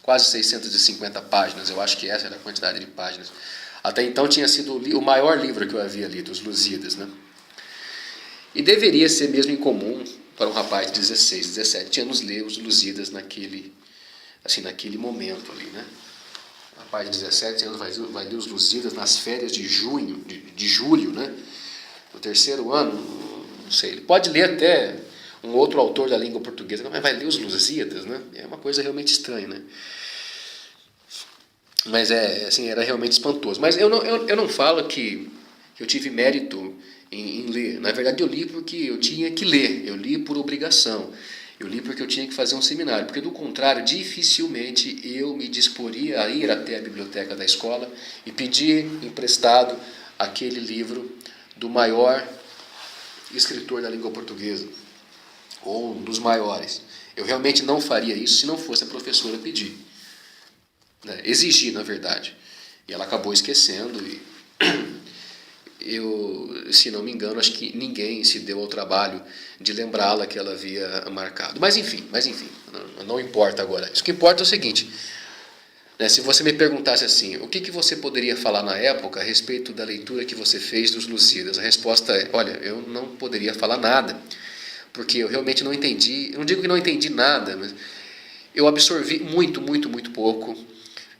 quase 650 páginas, eu acho que essa era a quantidade de páginas. Até então tinha sido o maior livro que eu havia lido, os Lusíadas, né? E deveria ser mesmo incomum para um rapaz de 16, 17 anos ler os Lusíadas naquele momento ali, né? Um rapaz de 17 anos vai ler os Lusíadas nas férias de julho, né? No 3º ano, não sei, ele pode ler até um outro autor da língua portuguesa, mas vai ler os Lusíadas, né? É uma coisa realmente estranha, né? Mas assim, era realmente espantoso. Mas eu não falo que eu tive mérito em ler. Na verdade, eu li porque eu tinha que ler. Eu li por obrigação. Eu li porque eu tinha que fazer um seminário. Porque, do contrário, dificilmente eu me disporia a ir até a biblioteca da escola e pedir emprestado aquele livro do maior escritor da língua portuguesa, ou um dos maiores. Eu realmente não faria isso se não fosse a professora pedir. Exigir, na verdade. E ela acabou esquecendo e eu, se não me engano, acho que ninguém se deu ao trabalho de lembrá-la que ela havia marcado. Mas enfim, não importa agora. Isso que importa é o seguinte, né, se você me perguntasse assim, o que você poderia falar na época a respeito da leitura que você fez dos Lusíadas? A resposta é, olha, eu não poderia falar nada, porque eu realmente não entendi, eu não digo que não entendi nada, mas eu absorvi muito pouco.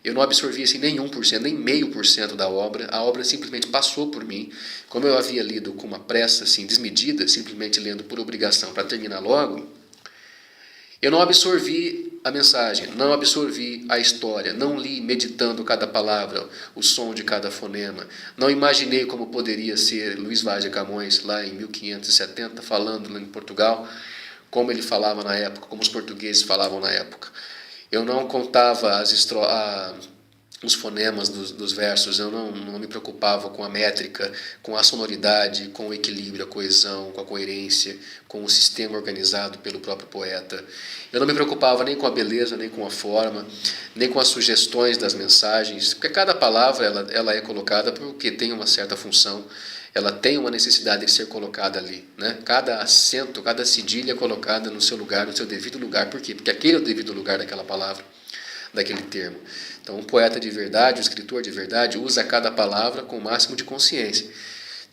Eu não absorvi assim nem 1%, nem 0,5% da obra. A obra simplesmente passou por mim. Como eu havia lido com uma pressa assim, desmedida, simplesmente lendo por obrigação para terminar logo, eu não absorvi a mensagem, não absorvi a história, não li meditando cada palavra, o som de cada fonema. Não imaginei como poderia ser Luís Vaz de Camões, lá em 1570, falando lá em Portugal, como ele falava na época, como os portugueses falavam na época. Eu não contava os fonemas dos versos, eu não me preocupava com a métrica, com a sonoridade, com o equilíbrio, a coesão, com a coerência, com o sistema organizado pelo próprio poeta. Eu não me preocupava nem com a beleza, nem com a forma, nem com as sugestões das mensagens, porque cada palavra ela é colocada porque tem uma certa função, ela tem uma necessidade de ser colocada ali, né? Cada acento, cada cedilha é colocada no seu lugar, no seu devido lugar. Por quê? Porque aquele é o devido lugar daquela palavra, daquele termo. Então, um poeta de verdade, um escritor de verdade, usa cada palavra com o máximo de consciência.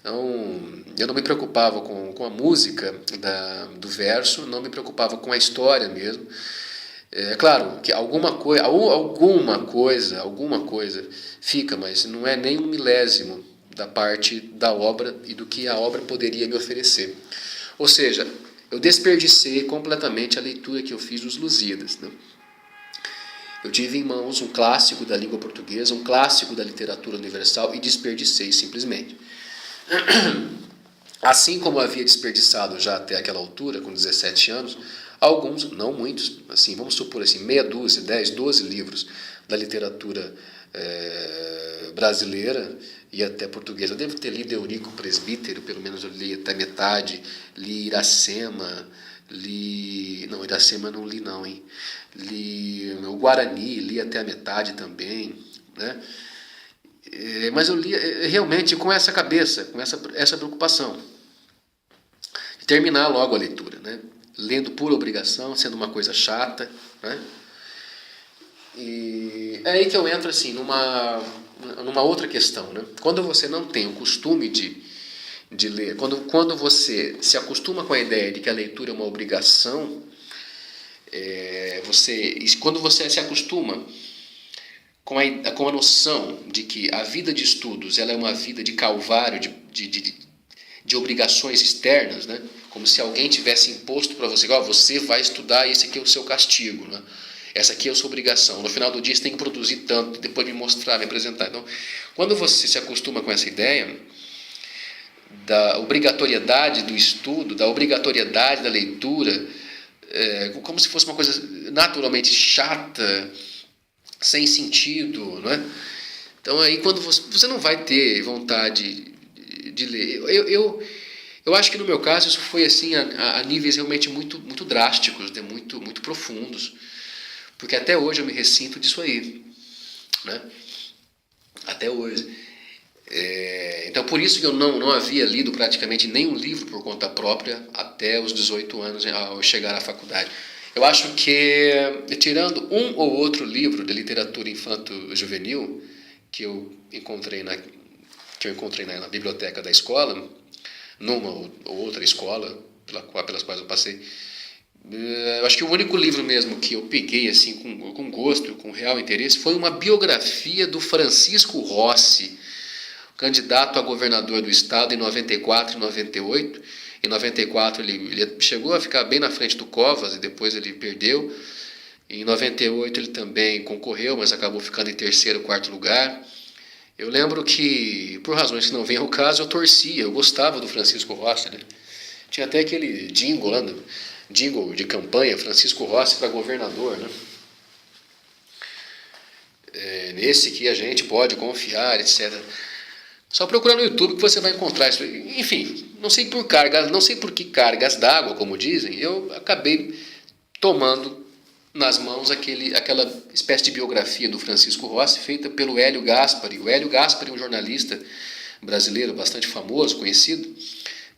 Então, eu não me preocupava com a música do verso, não me preocupava com a história mesmo. É claro que alguma coisa fica, mas não é nem um milésimo da parte da obra e do que a obra poderia me oferecer. Ou seja, eu desperdicei completamente a leitura que eu fiz dos Lusíadas, né? Eu tive em mãos um clássico da língua portuguesa, um clássico da literatura universal e desperdicei simplesmente. Assim como havia desperdiçado já até aquela altura, com 17 anos, alguns, não muitos, assim, vamos supor assim, meia dúzia, 10, 12 livros da literatura brasileira e até portuguesa. Eu devo ter lido Eurico Presbítero, pelo menos eu li até metade, li Iracema, não, Iracema não li não, hein? Li o Guarani, li até a metade também, né? Mas eu li realmente com essa cabeça, com essa preocupação de terminar logo a leitura, né? Lendo por obrigação, sendo uma coisa chata, né? E é aí que eu entro assim numa outra questão, né? Quando você não tem o costume de ler, quando você se acostuma com a ideia de que a leitura é uma obrigação, quando você se acostuma com a noção de que a vida de estudos ela é uma vida de calvário, de obrigações externas, né? Como se alguém tivesse imposto para você, você vai estudar, esse aqui é o seu castigo, né? Essa aqui é a sua obrigação. No final do dia você tem que produzir tanto, depois me mostrar, me apresentar. Então, quando você se acostuma com essa ideia da obrigatoriedade do estudo, da obrigatoriedade da leitura, como se fosse uma coisa naturalmente chata, sem sentido, não é? Então aí quando você não vai ter vontade de ler. Eu acho que no meu caso isso foi assim a níveis realmente muito, muito drásticos, né? Muito profundos, porque até hoje eu me ressinto disso aí, né? Até hoje. Então por isso que eu não havia lido praticamente nenhum livro por conta própria até os 18 anos, ao chegar à faculdade. Eu acho que, tirando um ou outro livro de literatura infanto-juvenil que eu encontrei na biblioteca da escola, numa ou outra escola pelas quais eu passei, eu acho que o único livro mesmo que eu peguei assim com gosto, com real interesse, foi uma biografia do Francisco Rossi, candidato a governador do estado em 94 e 98. Em 94 ele chegou a ficar bem na frente do Covas e depois ele perdeu. Em 98 ele também concorreu, mas acabou ficando em terceiro, quarto lugar. Eu lembro que, por razões que não vêm ao caso, eu torcia, eu gostava do Francisco Rossi, né? Tinha até aquele jingle lá, jingle de campanha, Francisco Rossi para governador, né? Nesse que a gente pode confiar, etc. Só procurar no YouTube que você vai encontrar isso. Enfim, não sei por que cargas d'água, como dizem, eu acabei tomando nas mãos aquela espécie de biografia do Francisco Rossi, feita pelo Hélio Gaspari. O Hélio Gaspari é um jornalista brasileiro bastante famoso, conhecido,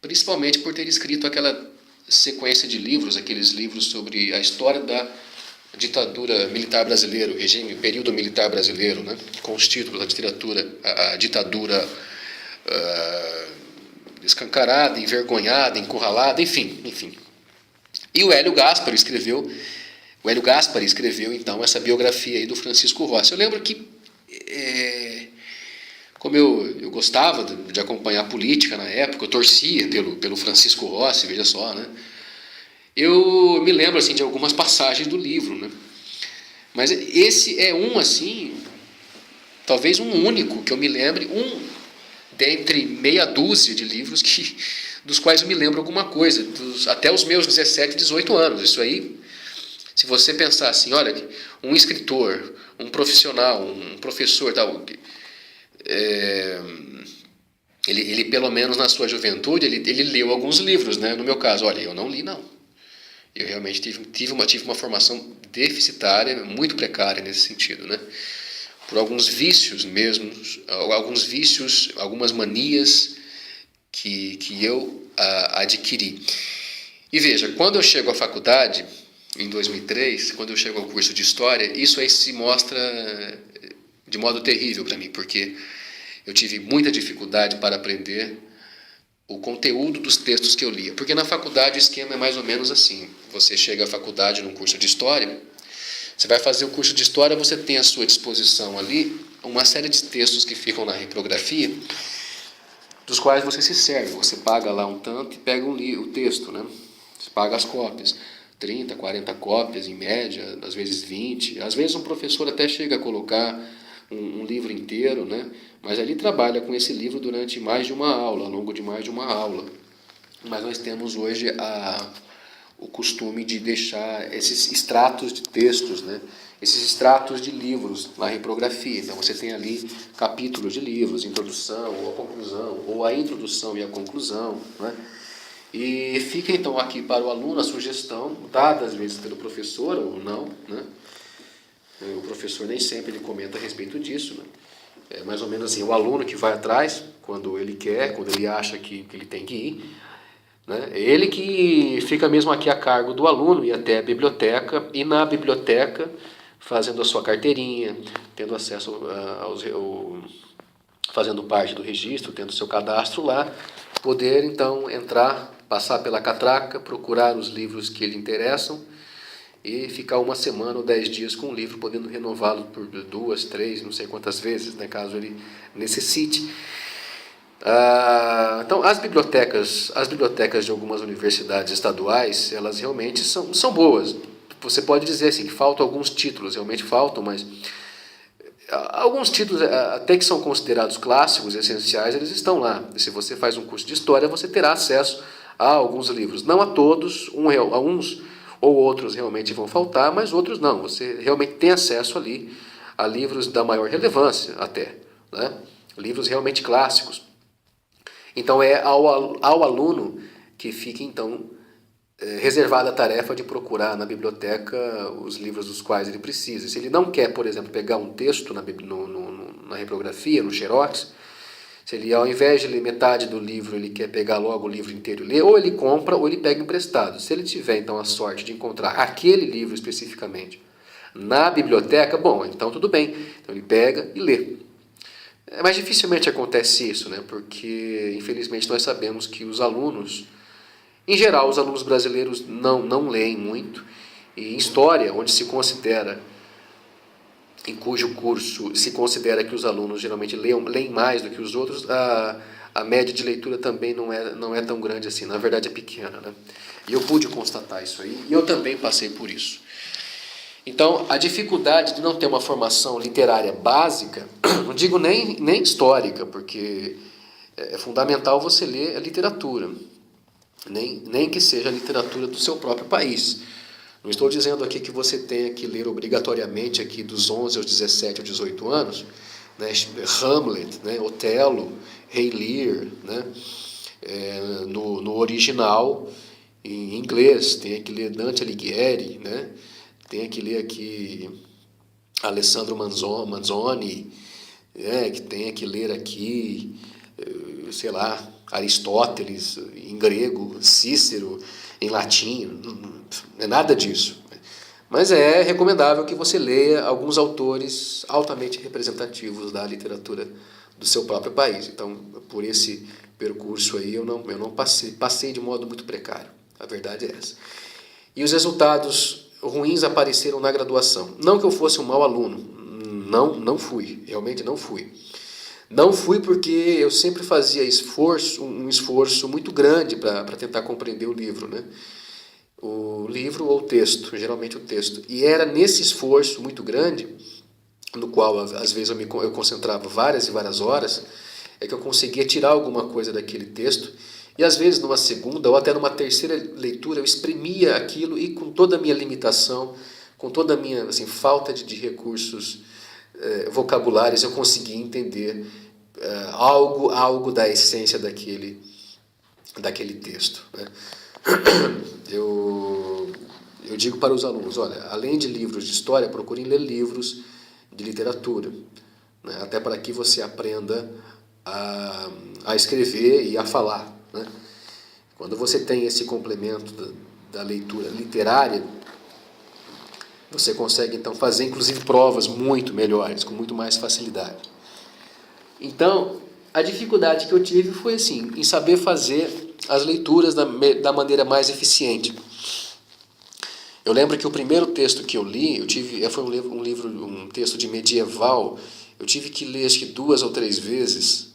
principalmente por ter escrito aquela sequência de livros, aqueles livros sobre a história da ditadura militar brasileira, o regime, período militar brasileiro, né? Com os títulos da literatura, a ditadura escancarada, envergonhada, encurralada, enfim. E o Hélio Gaspari escreveu então essa biografia aí do Francisco Rossi. Eu lembro que, como eu gostava de acompanhar a política na época, eu torcia pelo Francisco Rossi, veja só, né? Eu me lembro assim de algumas passagens do livro, né? Mas esse é talvez um único que eu me lembre, dentre meia dúzia de livros que dos quais eu me lembro alguma coisa, até os meus 17, 18 anos. Isso aí, se você pensar assim, olha, um escritor, um profissional, um professor, tal, ele pelo menos na sua juventude, ele leu alguns livros, né? No meu caso, olha, eu não li, não. Eu realmente tive uma formação deficitária, muito precária nesse sentido, né? Por alguns vícios mesmo, algumas manias que eu adquiri. E veja, quando eu chego à faculdade, em 2003, quando eu chego ao curso de História, isso aí se mostra de modo terrível para mim, porque eu tive muita dificuldade para aprender o conteúdo dos textos que eu lia. Porque na faculdade o esquema é mais ou menos assim. Você chega à faculdade num curso de História, você vai fazer o curso de História, você tem à sua disposição ali uma série de textos que ficam na reprografia, dos quais você se serve. Você paga lá um tanto e pega o texto, né? Você paga as cópias. 30, 40 cópias em média, às vezes 20. Às vezes um professor até chega a colocar um livro inteiro, né? Mas ele trabalha com esse livro durante mais de uma aula, ao longo de mais de uma aula. Mas nós temos hoje o costume de deixar esses extratos de textos, né? Esses extratos de livros na reprografia. Então você tem ali capítulos de livros, introdução ou a conclusão, ou a introdução e a conclusão, né? E fica então aqui para o aluno a sugestão, dada às vezes pelo professor ou não, né? O professor nem sempre ele comenta a respeito disso, né? É mais ou menos assim, o aluno que vai atrás, quando ele quer, quando ele acha que ele tem que ir, né? Ele que fica mesmo aqui a cargo do aluno, ir até a biblioteca, e na biblioteca, fazendo a sua carteirinha, tendo acesso fazendo parte do registro, tendo seu cadastro lá, poder então entrar, passar pela catraca, procurar os livros que lhe interessam e ficar uma semana ou 10 dias com o livro, podendo renová-lo por 2, 3, não sei quantas vezes, né, caso ele necessite. Então, as bibliotecas de algumas universidades estaduais, elas realmente são boas. Você pode dizer assim, que faltam alguns títulos, realmente faltam, mas alguns títulos, até que são considerados clássicos, essenciais, eles estão lá. Se você faz um curso de História, você terá acesso a alguns livros. Não a todos, a uns ou outros realmente vão faltar, mas outros não. Você realmente tem acesso ali a livros da maior relevância até, né? Livros realmente clássicos. Então é ao aluno que fica então reservada a tarefa de procurar na biblioteca os livros dos quais ele precisa. Se ele não quer, por exemplo, pegar um texto na reprografia, no xerox, se ele ao invés de ler metade do livro, ele quer pegar logo o livro inteiro e ler, ou ele compra ou ele pega emprestado. Se ele tiver então a sorte de encontrar aquele livro especificamente na biblioteca, bom, então tudo bem. Então ele pega e lê. Mas dificilmente acontece isso, né? Porque infelizmente nós sabemos que os alunos, em geral, os alunos brasileiros não leem muito. E em História, onde se considera, em cujo curso se considera que os alunos geralmente leem mais do que os outros, a média de leitura também não é tão grande assim, na verdade é pequena, né? E eu pude constatar isso aí, e eu também passei por isso. Então, a dificuldade de não ter uma formação literária básica, não digo nem histórica, porque é fundamental você ler a literatura, nem que seja a literatura do seu próprio país. Não estou dizendo aqui que você tenha que ler obrigatoriamente aqui dos 11 aos 17 ou 18 anos, né, Hamlet, né, Otelo, Rei Lear, né, no original em inglês, tem que ler Dante Alighieri, né, tem que ler aqui Alessandro Manzoni, que tem que ler aqui, sei lá, Aristóteles em grego, Cícero em latim, não é nada disso. Mas é recomendável que você leia alguns autores altamente representativos da literatura do seu próprio país. Então, por esse percurso aí, eu não passei de modo muito precário. A verdade é essa. E os resultados ruins apareceram na graduação. Não que eu fosse um mau aluno, não fui, realmente não fui. Não fui porque eu sempre fazia um esforço muito grande para tentar compreender o livro, né? O livro ou o texto, geralmente o texto. E era nesse esforço muito grande, no qual às vezes eu concentrava várias e várias horas, é que eu conseguia tirar alguma coisa daquele texto E às vezes numa segunda ou até numa terceira leitura eu exprimia aquilo e com toda a minha limitação, com toda a minha assim, falta de recursos vocabulários, eu conseguia entender algo da essência daquele texto. Né? Eu digo para os alunos, olha, além de livros de história, procurem ler livros de literatura, né? Até para que você aprenda a escrever e a falar. Né? Quando você tem esse complemento da leitura literária, você consegue então fazer inclusive provas muito melhores, com muito mais facilidade. Então, a dificuldade que eu tive foi assim, em saber fazer as leituras da maneira mais eficiente. Eu lembro que o primeiro texto que eu li, foi um texto de medieval, eu tive que ler acho que 2 ou 3 vezes,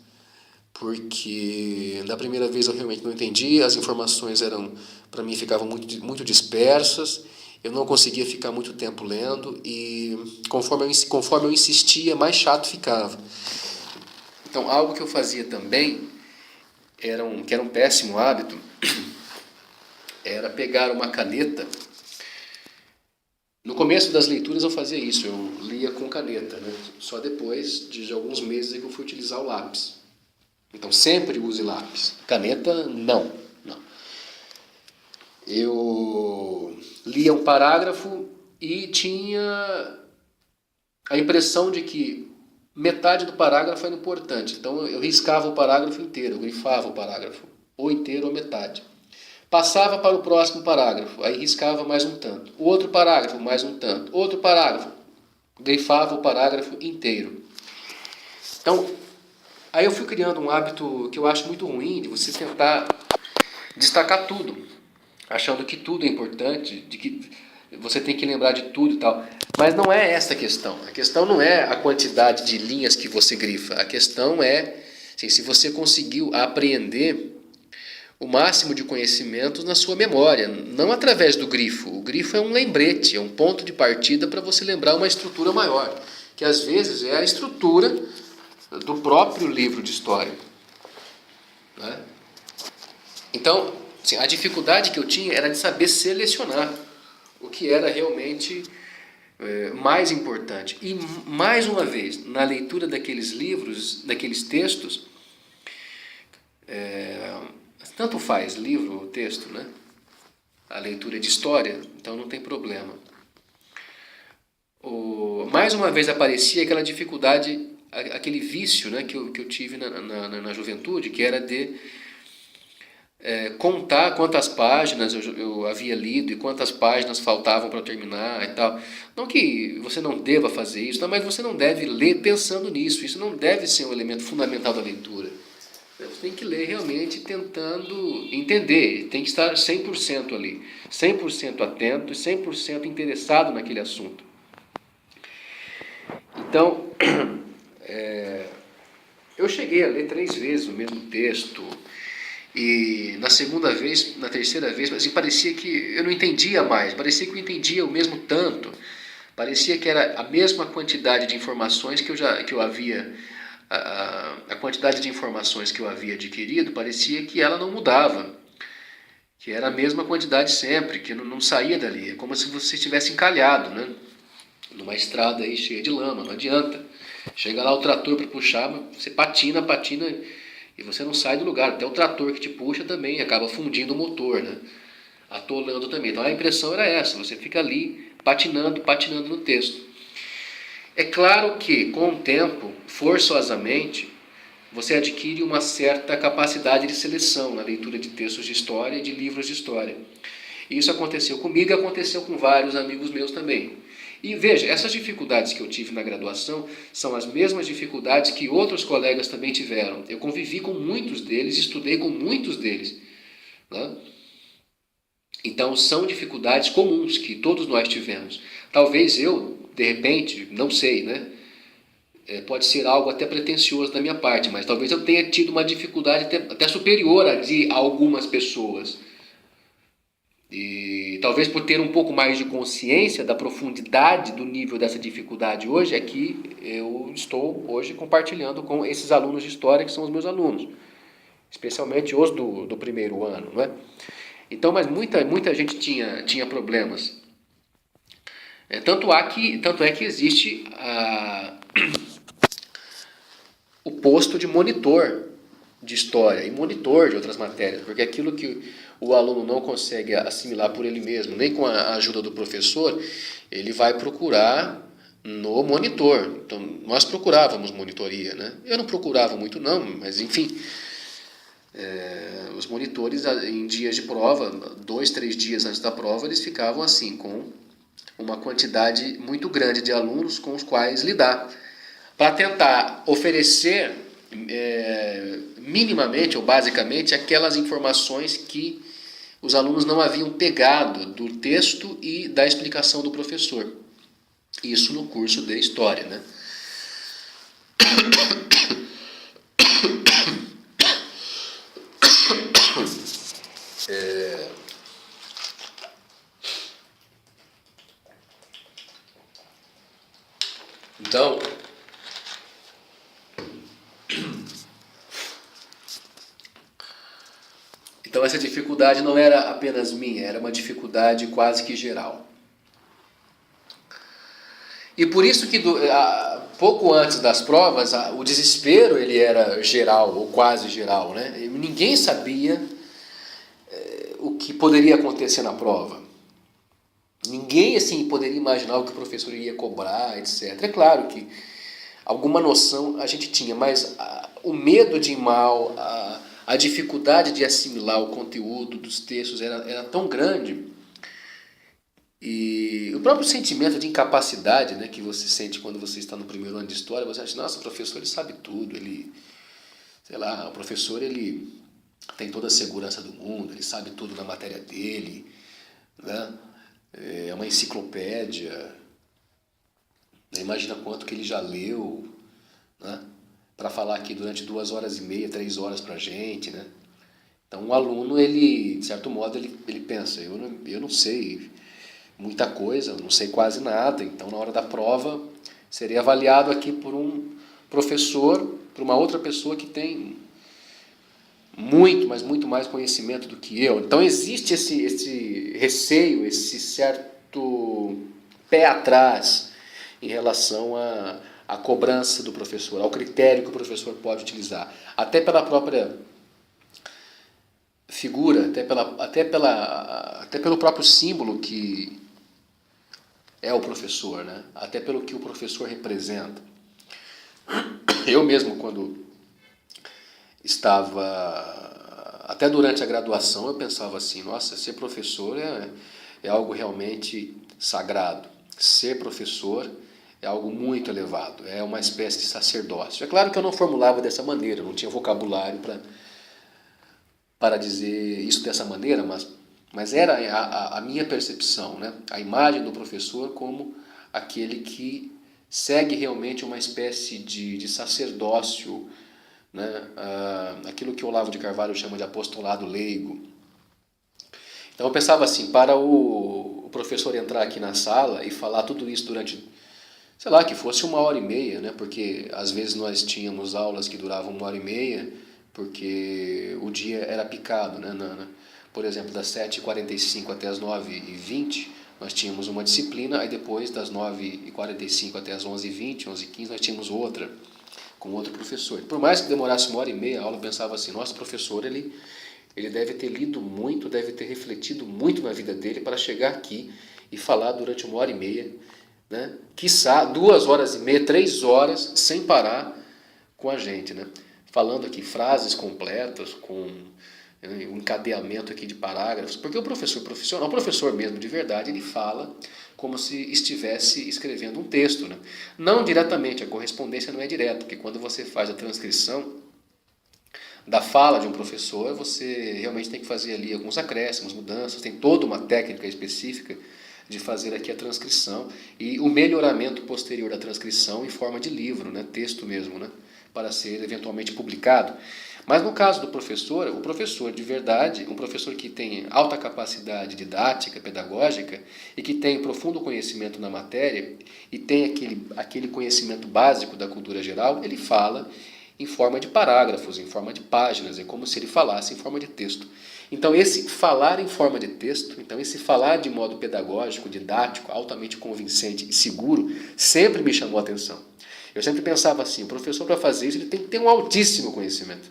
porque da primeira vez eu realmente não entendi, as informações para mim ficavam muito dispersas, eu não conseguia ficar muito tempo lendo e conforme eu insistia, mais chato ficava. Então, algo que eu fazia também, que era um péssimo hábito, era pegar uma caneta. No começo das leituras eu fazia isso, eu lia com caneta, né? Só depois de alguns meses é que eu fui utilizar o lápis. Então sempre use lápis. Caneta, não. Eu lia um parágrafo e tinha a impressão de que metade do parágrafo era importante. Então eu riscava o parágrafo inteiro, eu grifava o parágrafo, ou inteiro ou metade. Passava para o próximo parágrafo, aí riscava mais um tanto. O outro parágrafo, mais um tanto. Outro parágrafo, grifava o parágrafo inteiro. Então, aí eu fui criando um hábito que eu acho muito ruim, de você tentar destacar tudo, achando que tudo é importante, de que você tem que lembrar de tudo e tal. Mas não é essa a questão. A questão não é a quantidade de linhas que você grifa. A questão é assim, se você conseguiu apreender o máximo de conhecimentos na sua memória, não através do grifo. O grifo é um lembrete, é um ponto de partida para você lembrar uma estrutura maior, que às vezes é a estrutura do próprio livro de história. Né? Então, assim, a dificuldade que eu tinha era de saber selecionar o que era realmente mais importante. E, mais uma vez, na leitura daqueles livros, daqueles textos, tanto faz livro ou texto, né? A leitura de história, então não tem problema. Mais uma vez aparecia aquela dificuldade, aquele vício, né, que eu tive na juventude, que era de contar quantas páginas eu havia lido e quantas páginas faltavam para terminar e tal. Não que você não deva fazer isso, não, mas você não deve ler pensando nisso. Isso não deve ser um elemento fundamental da leitura. Você tem que ler realmente tentando entender, tem que estar 100% ali, 100% atento e 100% interessado naquele assunto. Então, eu cheguei a ler 3 vezes o mesmo texto, e na segunda vez, na terceira vez, assim, parecia que eu não entendia mais, parecia que eu entendia o mesmo tanto, parecia que era a mesma quantidade de informações que eu havia... A quantidade de informações que eu havia adquirido parecia que ela não mudava, que era a mesma quantidade sempre, que não saía dali. É como se você estivesse encalhado, né? Numa estrada aí cheia de lama, não adianta. Chega lá o trator para puxar, você patina e você não sai do lugar. Até o trator que te puxa também acaba fundindo o motor, né? Atolando também. Então a impressão era essa, você fica ali patinando no texto. É claro que, com o tempo, forçosamente, você adquire uma certa capacidade de seleção na leitura de textos de história e de livros de história. Isso aconteceu comigo e aconteceu com vários amigos meus também. E veja, essas dificuldades que eu tive na graduação são as mesmas dificuldades que outros colegas também tiveram. Eu convivi com muitos deles, estudei com muitos deles. Né? Então, são dificuldades comuns que todos nós tivemos. Talvez eu, de repente, não sei, né? Pode ser algo até pretensioso da minha parte, mas talvez eu tenha tido uma dificuldade até superior a de algumas pessoas. E talvez por ter um pouco mais de consciência da profundidade do nível dessa dificuldade hoje, é que eu estou hoje compartilhando com esses alunos de história que são os meus alunos. especialmente os do primeiro ano, não é? Então, mas muita gente tinha problemas. Tanto é que existe o posto de monitor de história e monitor de outras matérias, porque aquilo que o aluno não consegue assimilar por ele mesmo, nem com a ajuda do professor, ele vai procurar no monitor. Então, nós procurávamos monitoria, né? Eu não procurava muito não, mas enfim, os monitores em dias de prova, 2, 3 dias antes da prova, eles ficavam assim, com uma quantidade muito grande de alunos com os quais lidar, para tentar oferecer minimamente ou basicamente aquelas informações que os alunos não haviam pegado do texto e da explicação do professor. Isso no curso de História, né? Então, essa dificuldade não era apenas minha, era uma dificuldade quase que geral. E por isso que pouco antes das provas, o desespero ele era geral, ou quase geral, né? Ninguém sabia o que poderia acontecer na prova. Ninguém assim poderia imaginar o que o professor iria cobrar, etc. É claro que alguma noção a gente tinha, mas o medo de ir mal, a dificuldade de assimilar o conteúdo dos textos era tão grande. E o próprio sentimento de incapacidade, né, que você sente quando você está no primeiro ano de história, você acha, nossa, o professor ele sabe tudo, sei lá, o professor ele tem toda a segurança do mundo, ele sabe tudo na matéria dele, né? É uma enciclopédia, né? Imagina quanto que ele já leu, né? Para falar aqui durante 2 horas e meia, 3 horas para a gente, né? Então o aluno, ele, de certo modo, ele pensa, eu não sei muita coisa, eu não sei quase nada, então na hora da prova serei avaliado aqui por um professor, por uma outra pessoa que tem muito, mas muito mais conhecimento do que eu. Então existe esse receio, esse certo pé atrás em relação à cobrança do professor, ao critério que o professor pode utilizar, até pela própria figura, até pelo próprio símbolo que é o professor, né? Até pelo que o professor representa. Eu mesmo, quando estava, até durante a graduação, eu pensava assim, nossa, ser professor é algo realmente sagrado. Ser professor é algo muito elevado, é uma espécie de sacerdócio. É claro que eu não formulava dessa maneira, não tinha vocabulário para dizer isso dessa maneira, mas era a minha percepção, né? A imagem do professor como aquele que segue realmente uma espécie de sacerdócio, né? Aquilo que Olavo de Carvalho chama de apostolado leigo. Então eu pensava assim, para o professor entrar aqui na sala e falar tudo isso durante, sei lá, que fosse 1 hora e meia, né? Porque às vezes nós tínhamos aulas que duravam 1 hora e meia, porque o dia era picado, né? Por exemplo, das 7h45 até as 9h20, nós tínhamos uma disciplina, aí depois das 9h45 até as 11h20, 11h15, nós tínhamos outra, com outro professor. Por mais que demorasse 1 hora e meia a aula, eu pensava assim, nosso professor, ele deve ter lido muito, deve ter refletido muito na vida dele para chegar aqui e falar durante 1 hora e meia, né? Quiçá 2 horas e meia, 3 horas, sem parar com a gente, né? Falando aqui frases completas, com um encadeamento aqui de parágrafos, porque o professor profissional, o professor mesmo de verdade, ele fala como se estivesse escrevendo um texto, né? Não diretamente, a correspondência não é direta, porque quando você faz a transcrição da fala de um professor, você realmente tem que fazer ali alguns acréscimos, mudanças, tem toda uma técnica específica de fazer aqui a transcrição e o melhoramento posterior da transcrição em forma de livro, né? Texto mesmo, né? Para ser eventualmente publicado. Mas no caso do professor, o professor de verdade, um professor que tem alta capacidade didática, pedagógica e que tem profundo conhecimento na matéria e tem aquele conhecimento básico da cultura geral, ele fala em forma de parágrafos, em forma de páginas, é como se ele falasse em forma de texto. Então esse falar em forma de texto, então esse falar de modo pedagógico, didático, altamente convincente e seguro, sempre me chamou a atenção. Eu sempre pensava assim, o professor para fazer isso ele tem que ter um altíssimo conhecimento.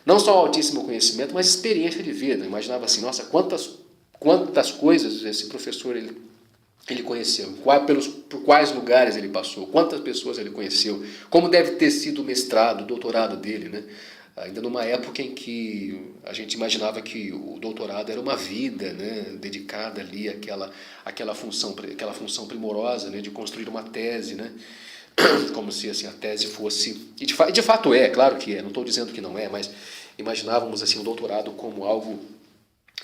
Não só um altíssimo conhecimento, mas experiência de vida. Eu imaginava assim, nossa, quantas coisas esse professor ele conheceu, por quais lugares ele passou, quantas pessoas ele conheceu, como deve ter sido o mestrado, o doutorado dele, né? Ainda numa época em que a gente imaginava que o doutorado era uma vida, né, dedicada ali àquela função primorosa, né, de construir uma tese, né, como se assim, a tese fosse... E de fato é, claro que é, não estou dizendo que não é, mas imaginávamos assim, o doutorado como algo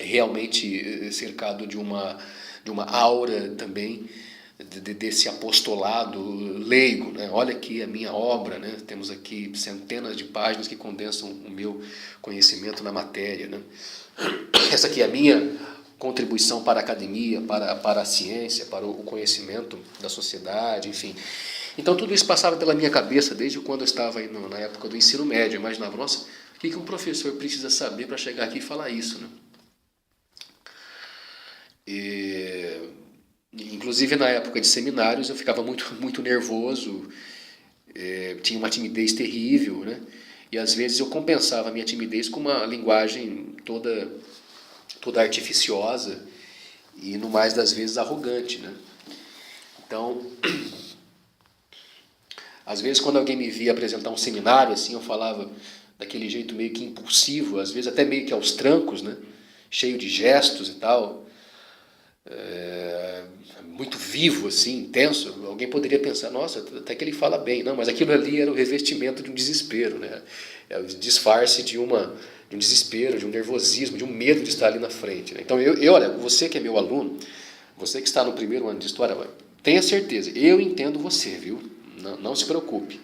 realmente cercado de uma aura também desse apostolado leigo, né? Olha aqui a minha obra, né? Temos aqui centenas de páginas que condensam o meu conhecimento na matéria, né? Essa aqui é a minha contribuição para a academia, para a ciência, para o conhecimento da sociedade, enfim. Então tudo isso passava pela minha cabeça desde quando eu estava aí na época do ensino médio. Eu imaginava, nossa, o que um professor precisa saber para chegar aqui e falar isso, né? Inclusive na época de seminários eu ficava muito nervoso, tinha uma timidez terrível, né? E às vezes eu compensava a minha timidez com uma linguagem toda artificiosa e no mais das vezes arrogante, né? Então, às vezes quando alguém me via apresentar um seminário assim, eu falava daquele jeito meio que impulsivo, às vezes até meio que aos trancos, né? Cheio de gestos e tal. Muito vivo, assim, intenso, alguém poderia pensar, nossa, até que ele fala bem. Não, mas aquilo ali era o revestimento de um desespero, né? É o disfarce de um desespero, de um nervosismo, de um medo de estar ali na frente, né? Então, olha, você que é meu aluno, você que está no primeiro ano de História, tenha certeza, eu entendo você, viu? Não se preocupe.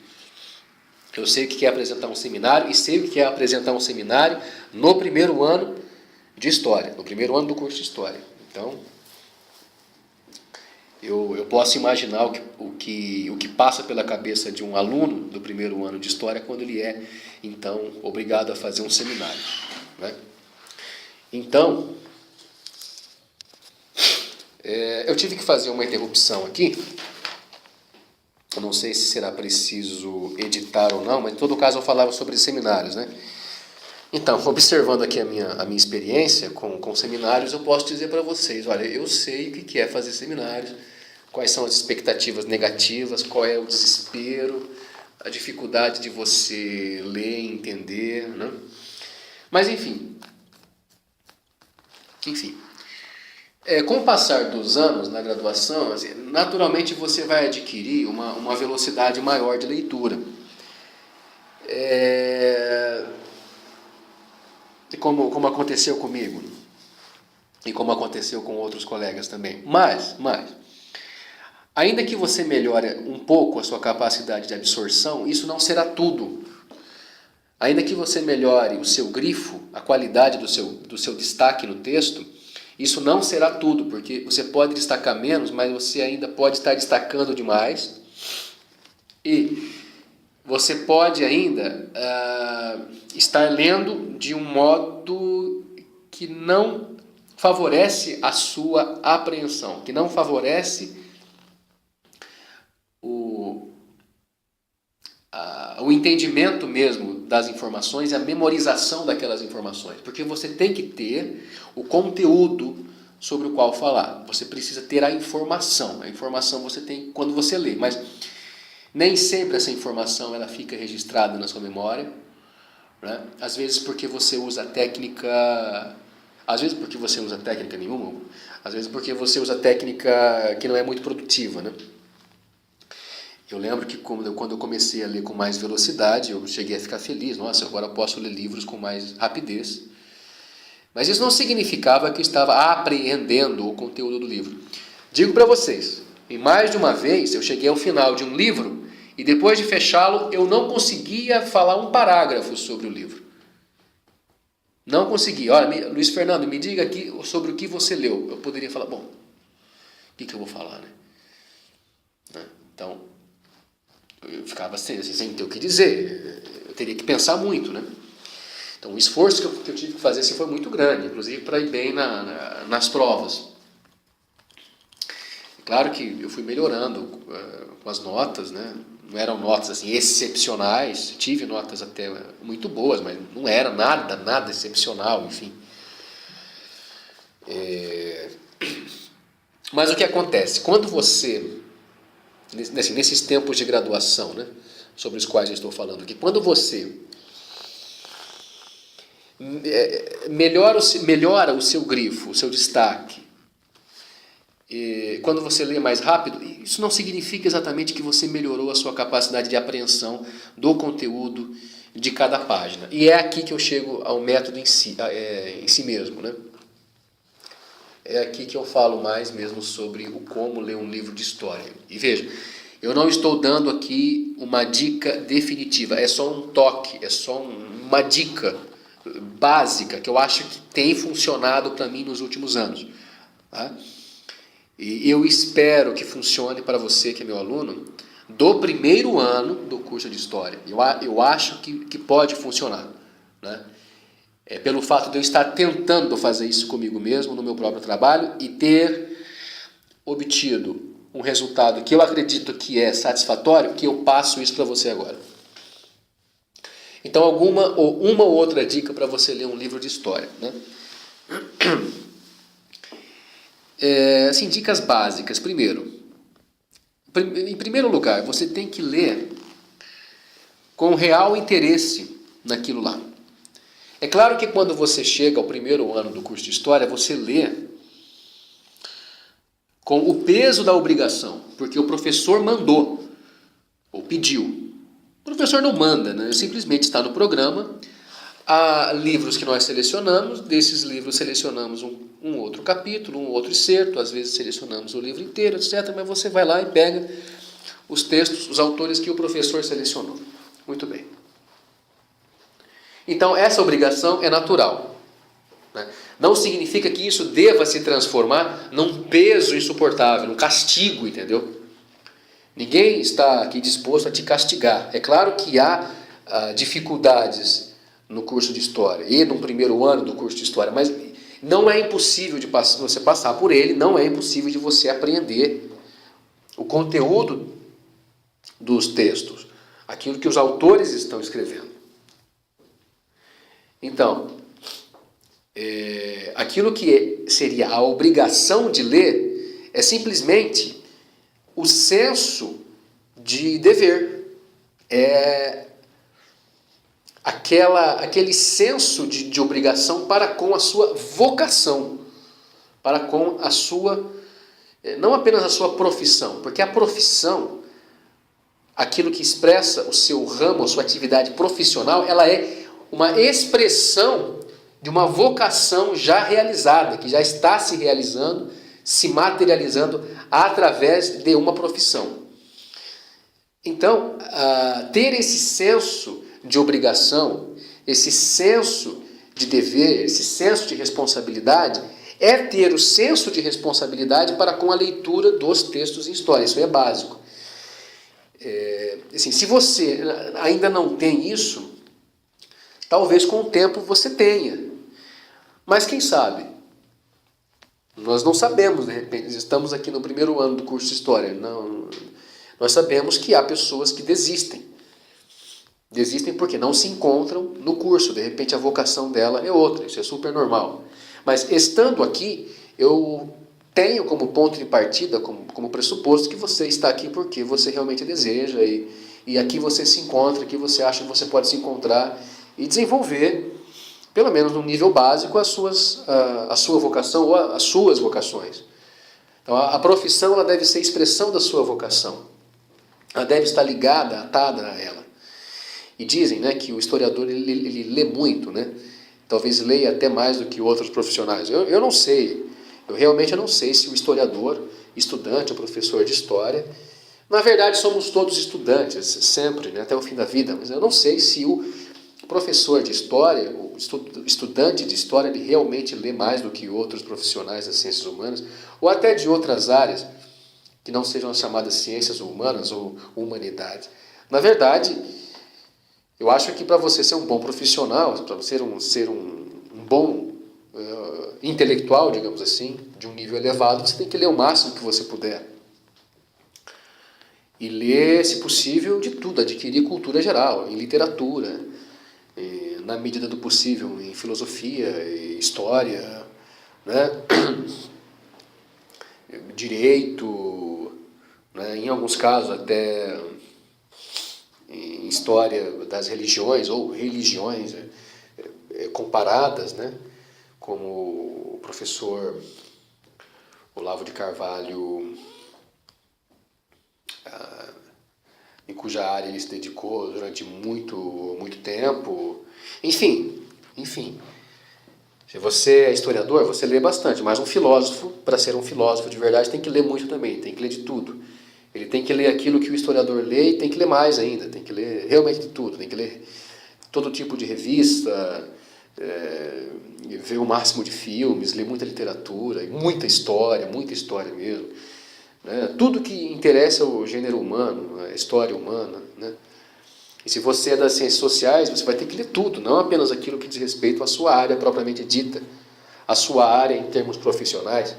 Eu sei o que é apresentar um seminário e sei o que é apresentar um seminário no primeiro ano de História, no primeiro ano do curso de História. Então, eu posso imaginar o que passa pela cabeça de um aluno do primeiro ano de História quando ele é, então, obrigado a fazer um seminário, né? Então, eu tive que fazer uma interrupção aqui. Eu não sei se será preciso editar ou não, mas em todo caso eu falava sobre seminários, né? Então, observando aqui a minha experiência com seminários, eu posso dizer para vocês, olha, eu sei o que é fazer seminários, quais são as expectativas negativas, qual é o desespero, a dificuldade de você ler e entender, né? Mas enfim, com o passar dos anos na graduação, assim, naturalmente você vai adquirir uma velocidade maior de leitura. Como aconteceu comigo e como aconteceu com outros colegas também. Mas ainda que você melhore um pouco a sua capacidade de absorção, isso não será tudo. Ainda que você melhore o seu grifo, a qualidade do seu destaque no texto, isso não será tudo, porque você pode destacar menos, mas você ainda pode estar destacando demais. E você pode ainda estar lendo de um modo que não favorece a sua apreensão, que não favorece o entendimento mesmo das informações e a memorização daquelas informações. Porque você tem que ter o conteúdo sobre o qual falar. Você precisa ter a informação. A informação você tem quando você lê, mas nem sempre essa informação ela fica registrada na sua memória, né? Às vezes porque você usa técnica... Às vezes porque você usa técnica nenhuma, às vezes porque você usa técnica que não é muito produtiva, né? Eu lembro que quando eu comecei a ler com mais velocidade, eu cheguei a ficar feliz. Nossa, agora posso ler livros com mais rapidez. Mas isso não significava que eu estava apreendendo o conteúdo do livro. Digo para vocês, em mais de uma vez eu cheguei ao final de um livro e depois de fechá-lo eu não conseguia falar um parágrafo sobre o livro. Não conseguia. Olha, Luiz Fernando, me diga aqui sobre o que você leu. Eu poderia falar, bom, o que eu vou falar, né? Então... eu ficava sem ter o que dizer. eu teria que pensar muito, né? Então o esforço que eu tive que fazer assim, foi muito grande, inclusive para ir bem nas provas. Claro que eu fui melhorando com as notas, né? Não eram notas assim excepcionais, tive notas até muito boas, mas não era nada excepcional, enfim. Mas o que acontece? Quando você, nesses tempos de graduação, né, sobre os quais eu estou falando aqui, quando você melhora o seu grifo, o seu destaque, quando você lê mais rápido, isso não significa exatamente que você melhorou a sua capacidade de apreensão do conteúdo de cada página. E é aqui que eu chego ao método em si mesmo, né? É aqui que eu falo mais mesmo sobre o como ler um livro de história. E veja, eu não estou dando aqui uma dica definitiva, é só um toque, é só uma dica básica que eu acho que tem funcionado para mim nos últimos anos. Tá? E eu espero que funcione para você que é meu aluno do primeiro ano do curso de História. Eu acho que pode funcionar, né? Pelo fato de eu estar tentando fazer isso comigo mesmo, no meu próprio trabalho, e ter obtido um resultado que eu acredito que é satisfatório, que eu passo isso para você agora. Então, uma ou outra dica para você ler um livro de história, né? Assim, dicas básicas. Em primeiro lugar, você tem que ler com real interesse naquilo lá. É claro que quando você chega ao primeiro ano do curso de História, você lê com o peso da obrigação, porque o professor mandou, ou pediu. O professor não manda, né? Ele simplesmente está no programa. Há livros que nós selecionamos, desses livros selecionamos um outro capítulo, um outro excerto, às vezes selecionamos o livro inteiro, etc. Mas você vai lá e pega os textos, os autores que o professor selecionou. Muito bem. Então, essa obrigação é natural, né? Não significa que isso deva se transformar num peso insuportável, num castigo, entendeu? Ninguém está aqui disposto a te castigar. É claro que há dificuldades no curso de História e no primeiro ano do curso de História, mas não é impossível de você passar por ele, não é impossível de você apreender o conteúdo dos textos, aquilo que os autores estão escrevendo. Então, aquilo que seria a obrigação de ler é simplesmente o senso de dever. É aquele senso de obrigação para com a sua vocação, para com a sua, não apenas a sua profissão, porque a profissão, aquilo que expressa o seu ramo, a sua atividade profissional, ela é uma expressão de uma vocação já realizada, que já está se realizando, se materializando através de uma profissão. Então, ter esse senso de obrigação, esse senso de dever, esse senso de responsabilidade, é ter o senso de responsabilidade para com a leitura dos textos em história. Isso é básico. Assim, se você ainda não tem isso, talvez com o tempo você tenha. Mas quem sabe? Nós não sabemos, de repente, estamos aqui no primeiro ano do curso de História. Não, nós sabemos que há pessoas que desistem. Desistem porque não se encontram no curso. De repente a vocação dela é outra, isso é super normal. Mas estando aqui, eu tenho como ponto de partida, como pressuposto, que você está aqui porque você realmente deseja e aqui você se encontra, aqui você acha que você pode se encontrar e desenvolver, pelo menos no nível básico, a sua vocação ou as suas vocações. Então a profissão ela deve ser expressão da sua vocação. Ela deve estar ligada, atada a ela. E dizem, né, que o historiador ele lê muito, né? Talvez leia até mais do que outros profissionais. Eu não sei, eu realmente não sei se o historiador, estudante ou professor de história, na verdade somos todos estudantes, sempre, né, até o fim da vida, mas eu não sei se o professor de história, o estudante de história, ele realmente lê mais do que outros profissionais das ciências humanas, ou até de outras áreas que não sejam as chamadas ciências humanas ou humanidade. Na verdade, Eu acho que para você ser um bom profissional, para você ser um bom intelectual, digamos assim, de um nível elevado, você tem que ler o máximo que você puder. E ler, se possível, de tudo, adquirir cultura geral, em literatura, na medida do possível, em filosofia, história, né? Direito, né? Em alguns casos até em história das religiões ou religiões comparadas, né? Como o professor Olavo de Carvalho, em cuja área ele se dedicou durante muito tempo. Enfim. Se você é historiador, você lê bastante, mas um filósofo, para ser um filósofo de verdade, tem que ler muito também, tem que ler de tudo. Ele tem que ler aquilo que o historiador lê e tem que ler mais ainda, tem que ler realmente de tudo, tem que ler todo tipo de revista, ver o máximo de filmes, ler muita literatura, muita história mesmo. Né? Tudo que interessa o gênero humano, a história humana. Né? E se você é das ciências sociais, você vai ter que ler tudo, não apenas aquilo que diz respeito à sua área propriamente dita, a sua área em termos profissionais.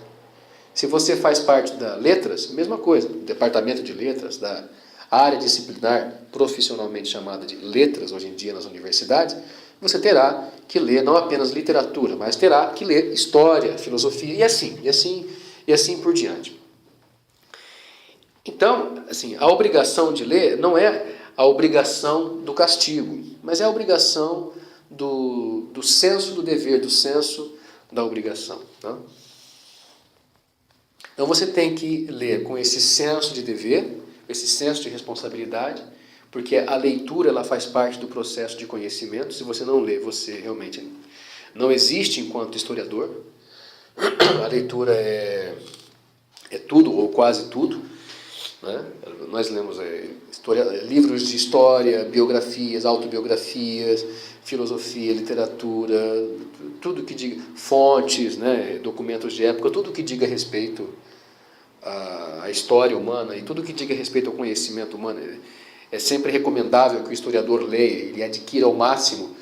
Se você faz parte da letras, mesma coisa, departamento de letras, da área disciplinar profissionalmente chamada de letras hoje em dia nas universidades, você terá que ler não apenas literatura, mas terá que ler história, filosofia e assim por diante. Então, assim, a obrigação de ler não é a obrigação do castigo, mas é a obrigação do senso do dever, do senso da obrigação. Tá? Então você tem que ler com esse senso de dever, esse senso de responsabilidade, porque a leitura ela faz parte do processo de conhecimento. Se você não lê, você realmente não existe enquanto historiador. A leitura é tudo ou quase tudo. Né? Nós lemos livros de história, biografias, autobiografias, filosofia, literatura, tudo que diga, fontes, né? Documentos de época, tudo que diga respeito à história humana e tudo que diga respeito ao conhecimento humano. É sempre recomendável que o historiador leia, ele adquira o máximo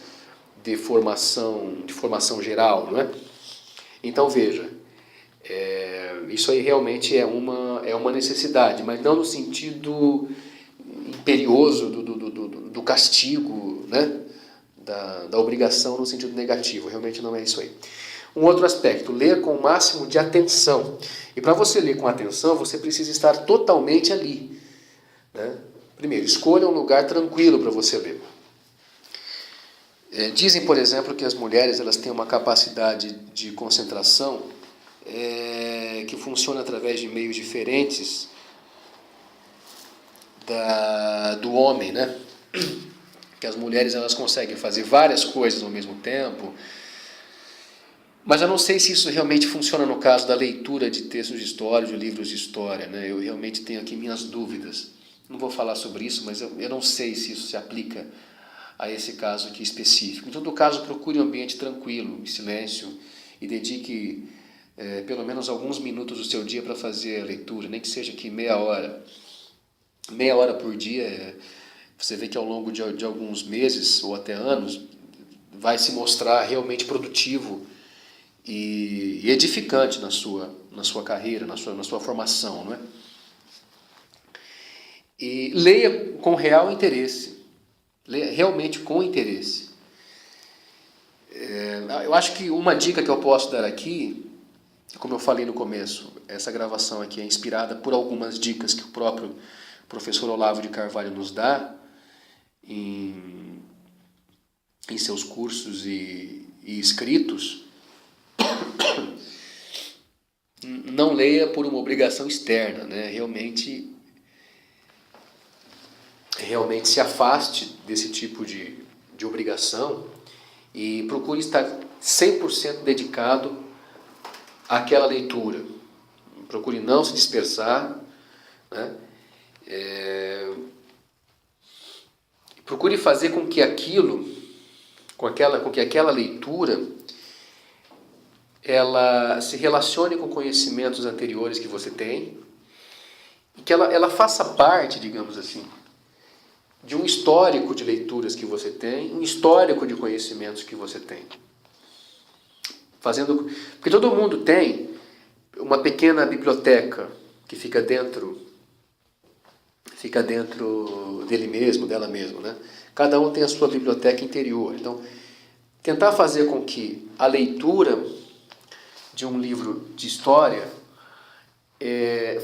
de formação geral. Não é? Então veja, isso aí realmente é uma necessidade, mas não no sentido imperioso do castigo, né? da obrigação no sentido negativo. Realmente não é isso aí. Um outro aspecto, ler com o máximo de atenção. E para você ler com atenção, você precisa estar totalmente ali. Né? Primeiro, escolha um lugar tranquilo para você ler. Dizem, por exemplo, que as mulheres elas têm uma capacidade de concentração que funciona através de meios diferentes do homem, né? Que as mulheres elas conseguem fazer várias coisas ao mesmo tempo, mas eu não sei se isso realmente funciona no caso da leitura de textos de história, de livros de história, né? Eu realmente tenho aqui minhas dúvidas. Não vou falar sobre isso, mas eu não sei se isso se aplica a esse caso aqui específico. Em todo caso, procure um ambiente tranquilo, em silêncio, e dedique pelo menos alguns minutos do seu dia para fazer a leitura, nem que seja aqui meia hora por dia. Você vê que ao longo de alguns meses ou até anos vai se mostrar realmente produtivo e edificante na sua carreira, na sua formação, não é? E leia com real interesse, leia realmente com interesse. Eu acho que uma dica que eu posso dar aqui, como eu falei no começo, essa gravação aqui é inspirada por algumas dicas que o próprio professor Olavo de Carvalho nos dá em seus cursos e escritos. Não leia por uma obrigação externa, né? Realmente se afaste desse tipo de obrigação e procure estar 100% dedicado àquela leitura. Procure não se dispersar, né? Procure fazer com que aquela leitura ela se relacione com conhecimentos anteriores que você tem e que ela faça parte, digamos assim, de um histórico de leituras que você tem, um histórico de conhecimentos que você tem. Porque todo mundo tem uma pequena biblioteca que fica dentro dele mesmo, dela mesma, né? Cada um tem a sua biblioteca interior. Então, tentar fazer com que a leitura de um livro de história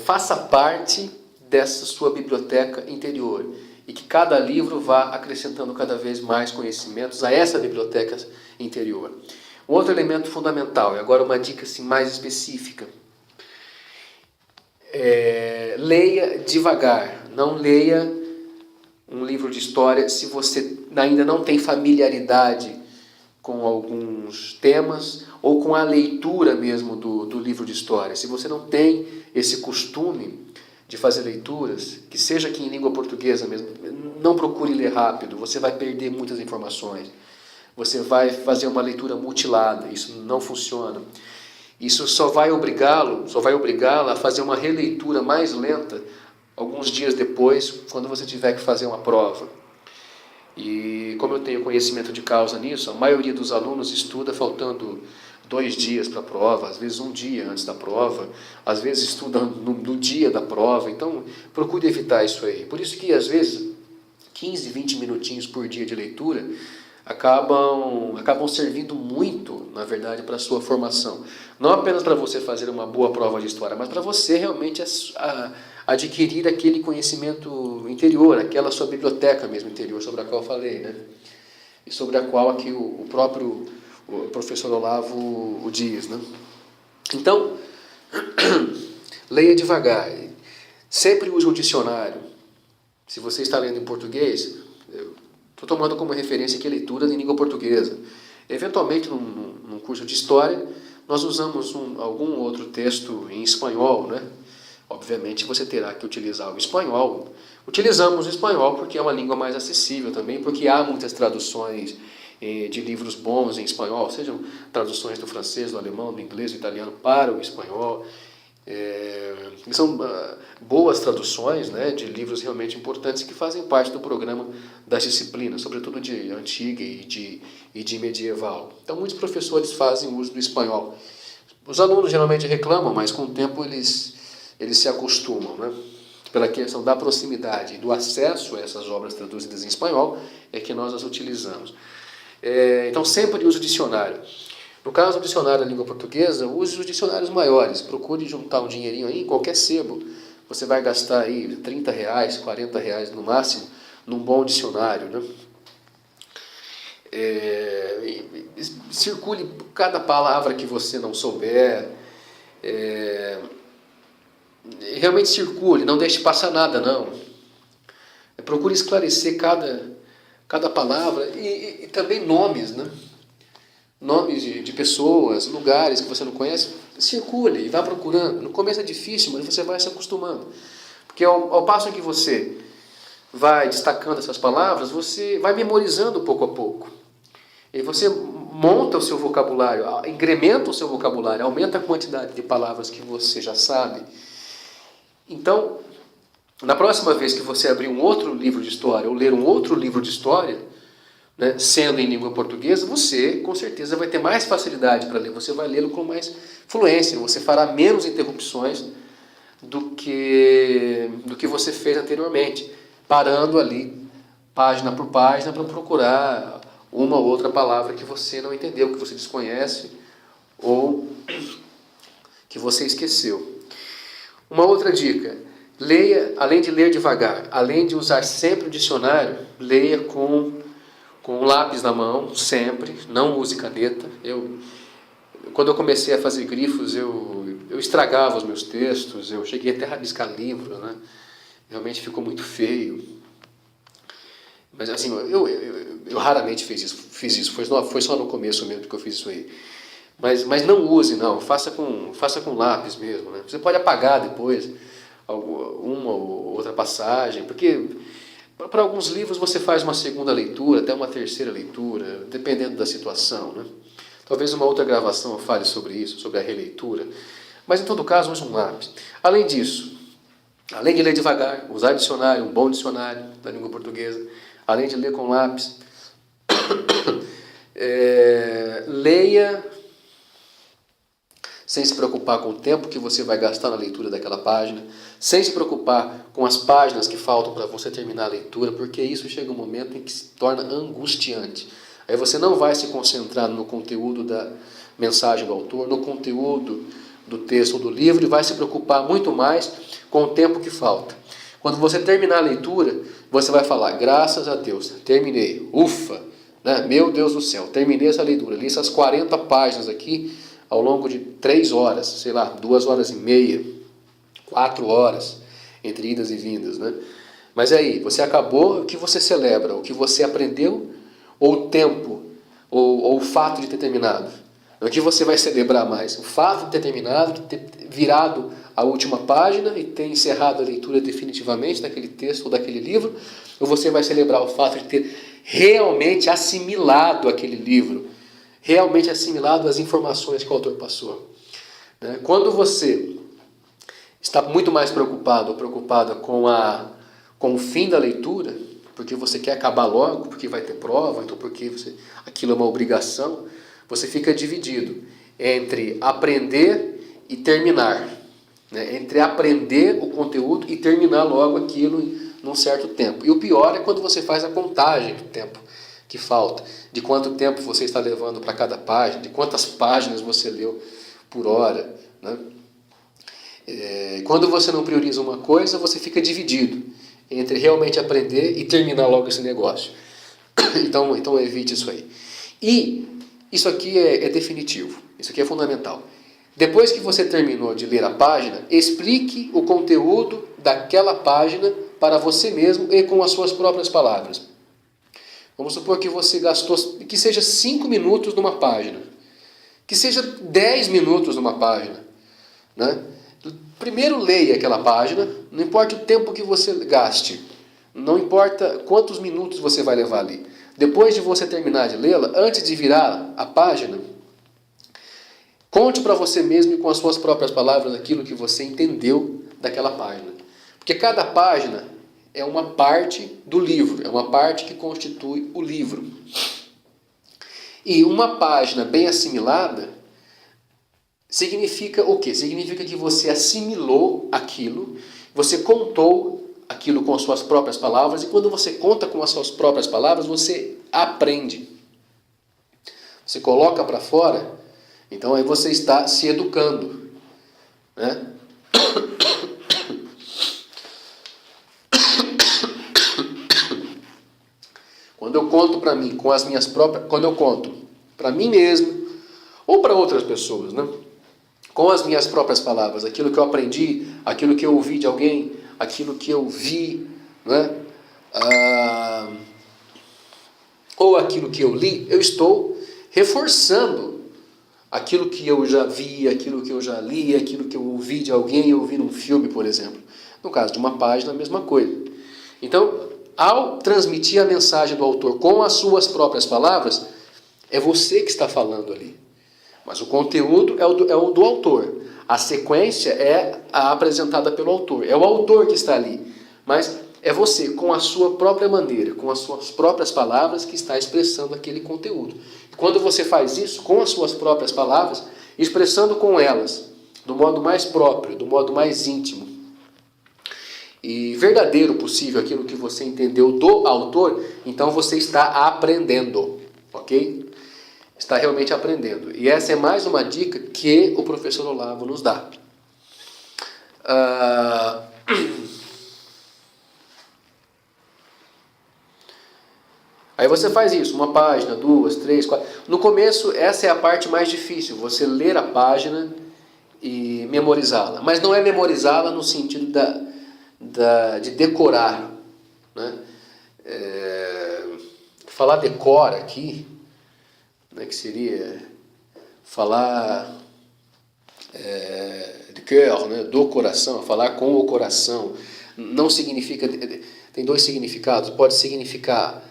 faça parte dessa sua biblioteca interior e que cada livro vá acrescentando cada vez mais conhecimentos a essa biblioteca interior. Um outro elemento fundamental, e agora uma dica assim, mais específica, leia devagar, não leia um livro de história se você ainda não tem familiaridade com alguns temas ou com a leitura mesmo do livro de história. Se você não tem esse costume de fazer leituras, que seja aqui em língua portuguesa mesmo, não procure ler rápido, você vai perder muitas informações. Você vai fazer uma leitura mutilada, isso não funciona. Isso só vai obrigá-la a fazer uma releitura mais lenta alguns dias depois, quando você tiver que fazer uma prova. E como eu tenho conhecimento de causa nisso, a maioria dos alunos estuda faltando 2 dias para a prova, às vezes 1 dia antes da prova, às vezes estuda no dia da prova. Então, procure evitar isso aí. Por isso que, às vezes, 15, 20 minutinhos por dia de leitura acabam servindo muito, na verdade, para a sua formação. Não apenas para você fazer uma boa prova de história, mas para você realmente adquirir aquele conhecimento interior, aquela sua biblioteca mesmo interior, sobre a qual eu falei, né? E sobre a qual aqui o próprio professor Olavo o diz, né? Então, leia devagar. Sempre use um dicionário. Se você está lendo em português, estou tomando como referência aqui a leitura em língua portuguesa. Eventualmente, num curso de história, nós usamos algum outro texto em espanhol, né? Obviamente você terá que utilizar o espanhol. Utilizamos o espanhol porque é uma língua mais acessível também, porque há muitas traduções de livros bons em espanhol, sejam traduções do francês, do alemão, do inglês, do italiano para o espanhol. São boas traduções, né, de livros realmente importantes que fazem parte do programa das disciplinas, sobretudo de antiga e de medieval. Então muitos professores fazem uso do espanhol. Os alunos geralmente reclamam, mas com o tempo eles se acostumam, né? Pela questão da proximidade e do acesso a essas obras traduzidas em espanhol, é que nós as utilizamos. Então sempre use o dicionário. No caso do dicionário da língua portuguesa, use os dicionários maiores. Procure juntar um dinheirinho aí em qualquer sebo. Você vai gastar aí R$30, R$40 no máximo, num bom dicionário, né? Circule cada palavra que você não souber. Realmente circule, não deixe passar nada, não. Procure esclarecer cada palavra e também nomes, né? Nomes de pessoas, lugares que você não conhece, circule e vá procurando. No começo é difícil, mas você vai se acostumando. Porque ao passo que você vai destacando essas palavras, você vai memorizando pouco a pouco. E você monta o seu vocabulário, incrementa o seu vocabulário, aumenta a quantidade de palavras que você já sabe. Então, na próxima vez que você abrir um outro livro de história ou ler um outro livro de história, né, sendo em língua portuguesa, você com certeza vai ter mais facilidade para ler, você vai lê-lo com mais fluência, você fará menos interrupções do que você fez anteriormente, parando ali página por página para procurar uma ou outra palavra que você não entendeu, que você desconhece ou que você esqueceu. Uma outra dica, leia, além de ler devagar, além de usar sempre o dicionário, leia com um lápis na mão, sempre, não use caneta. Quando eu comecei a fazer grifos, eu estragava os meus textos, eu cheguei até a rabiscar livros, né? Realmente ficou muito feio. Mas assim, eu raramente fiz isso, foi só no começo mesmo que eu fiz isso aí. Mas não use, não, faça com lápis mesmo, né? Você pode apagar depois uma ou outra passagem, porque para alguns livros você faz uma segunda leitura, até uma terceira leitura, dependendo da situação, né? Talvez uma outra gravação eu fale sobre isso, sobre a releitura. Mas em todo caso, use um lápis. Além disso, Além de ler devagar, usar dicionário, um bom dicionário da língua portuguesa, além de ler com lápis, leia sem se preocupar com o tempo que você vai gastar na leitura daquela página, sem se preocupar com as páginas que faltam para você terminar a leitura, porque isso chega um momento em que se torna angustiante. Aí você não vai se concentrar no conteúdo da mensagem do autor, no conteúdo do texto ou do livro, e vai se preocupar muito mais com o tempo que falta. Quando você terminar a leitura, você vai falar, graças a Deus, terminei, ufa, né? Meu Deus do céu, terminei essa leitura, li essas 40 páginas aqui, ao longo de 3 horas, sei lá, 2 horas e meia, 4 horas, entre idas e vindas, né? Mas aí, você acabou, o que você celebra? O que você aprendeu ou o tempo, ou o fato de ter terminado? O que você vai celebrar mais? O fato de ter terminado, de ter virado a última página e ter encerrado a leitura definitivamente daquele texto ou daquele livro? Ou você vai celebrar o fato de ter realmente assimilado aquele livro? Realmente assimilado as informações que o autor passou. Quando você está muito mais preocupado ou preocupada com o fim da leitura, porque você quer acabar logo, porque vai ter prova, então porque aquilo é uma obrigação, você fica dividido entre aprender e terminar. Entre aprender o conteúdo e terminar logo aquilo num certo tempo. E o pior é quando você faz a contagem do tempo que falta, de quanto tempo você está levando para cada página, de quantas páginas você leu por hora. Quando você não prioriza uma coisa, você fica dividido entre realmente aprender e terminar logo esse negócio. Então evite isso aí. E isso aqui é definitivo, isso aqui é fundamental. Depois que você terminou de ler a página, explique o conteúdo daquela página para você mesmo e com as suas próprias palavras. Vamos supor que você gastou, que seja 5 minutos numa página, que seja 10 minutos numa página. Primeiro leia aquela página, não importa o tempo que você gaste, não importa quantos minutos você vai levar ali. Depois de você terminar de lê-la, antes de virar a página, conte para você mesmo e com as suas próprias palavras aquilo que você entendeu daquela página. Porque cada página é uma parte do livro, é uma parte que constitui o livro. E uma página bem assimilada significa o quê? Significa que você assimilou aquilo, você contou aquilo com as suas próprias palavras, e quando você conta com as suas próprias palavras, você aprende. Você coloca para fora, então aí você está se educando. Quando eu conto para mim, com as minhas próprias, quando eu conto para mim mesmo, ou para outras pessoas, com as minhas próprias palavras, aquilo que eu aprendi, aquilo que eu ouvi de alguém, aquilo que eu vi, ou aquilo que eu li, eu estou reforçando aquilo que eu já vi, aquilo que eu já li, aquilo que eu ouvi de alguém, eu ouvi num filme, por exemplo. No caso de uma página, a mesma coisa. Então, ao transmitir a mensagem do autor com as suas próprias palavras, é você que está falando ali. Mas o conteúdo é o do autor. A sequência é a apresentada pelo autor. É o autor que está ali. Mas é você, com a sua própria maneira, com as suas próprias palavras, que está expressando aquele conteúdo. E quando você faz isso com as suas próprias palavras, expressando com elas, do modo mais próprio, do modo mais íntimo e verdadeiro possível, aquilo que você entendeu do autor, então você está aprendendo, ok? Está realmente aprendendo. E essa é mais uma dica que o professor Olavo nos dá. Aí você faz isso, uma página, 2, 3, 4. No começo, essa é a parte mais difícil, você ler a página e memorizá-la. Mas não é memorizá-la no sentido de decorar. Falar decora aqui, que seria falar de cœur, do coração, falar com o coração. Não significa, tem 2 significados, pode significar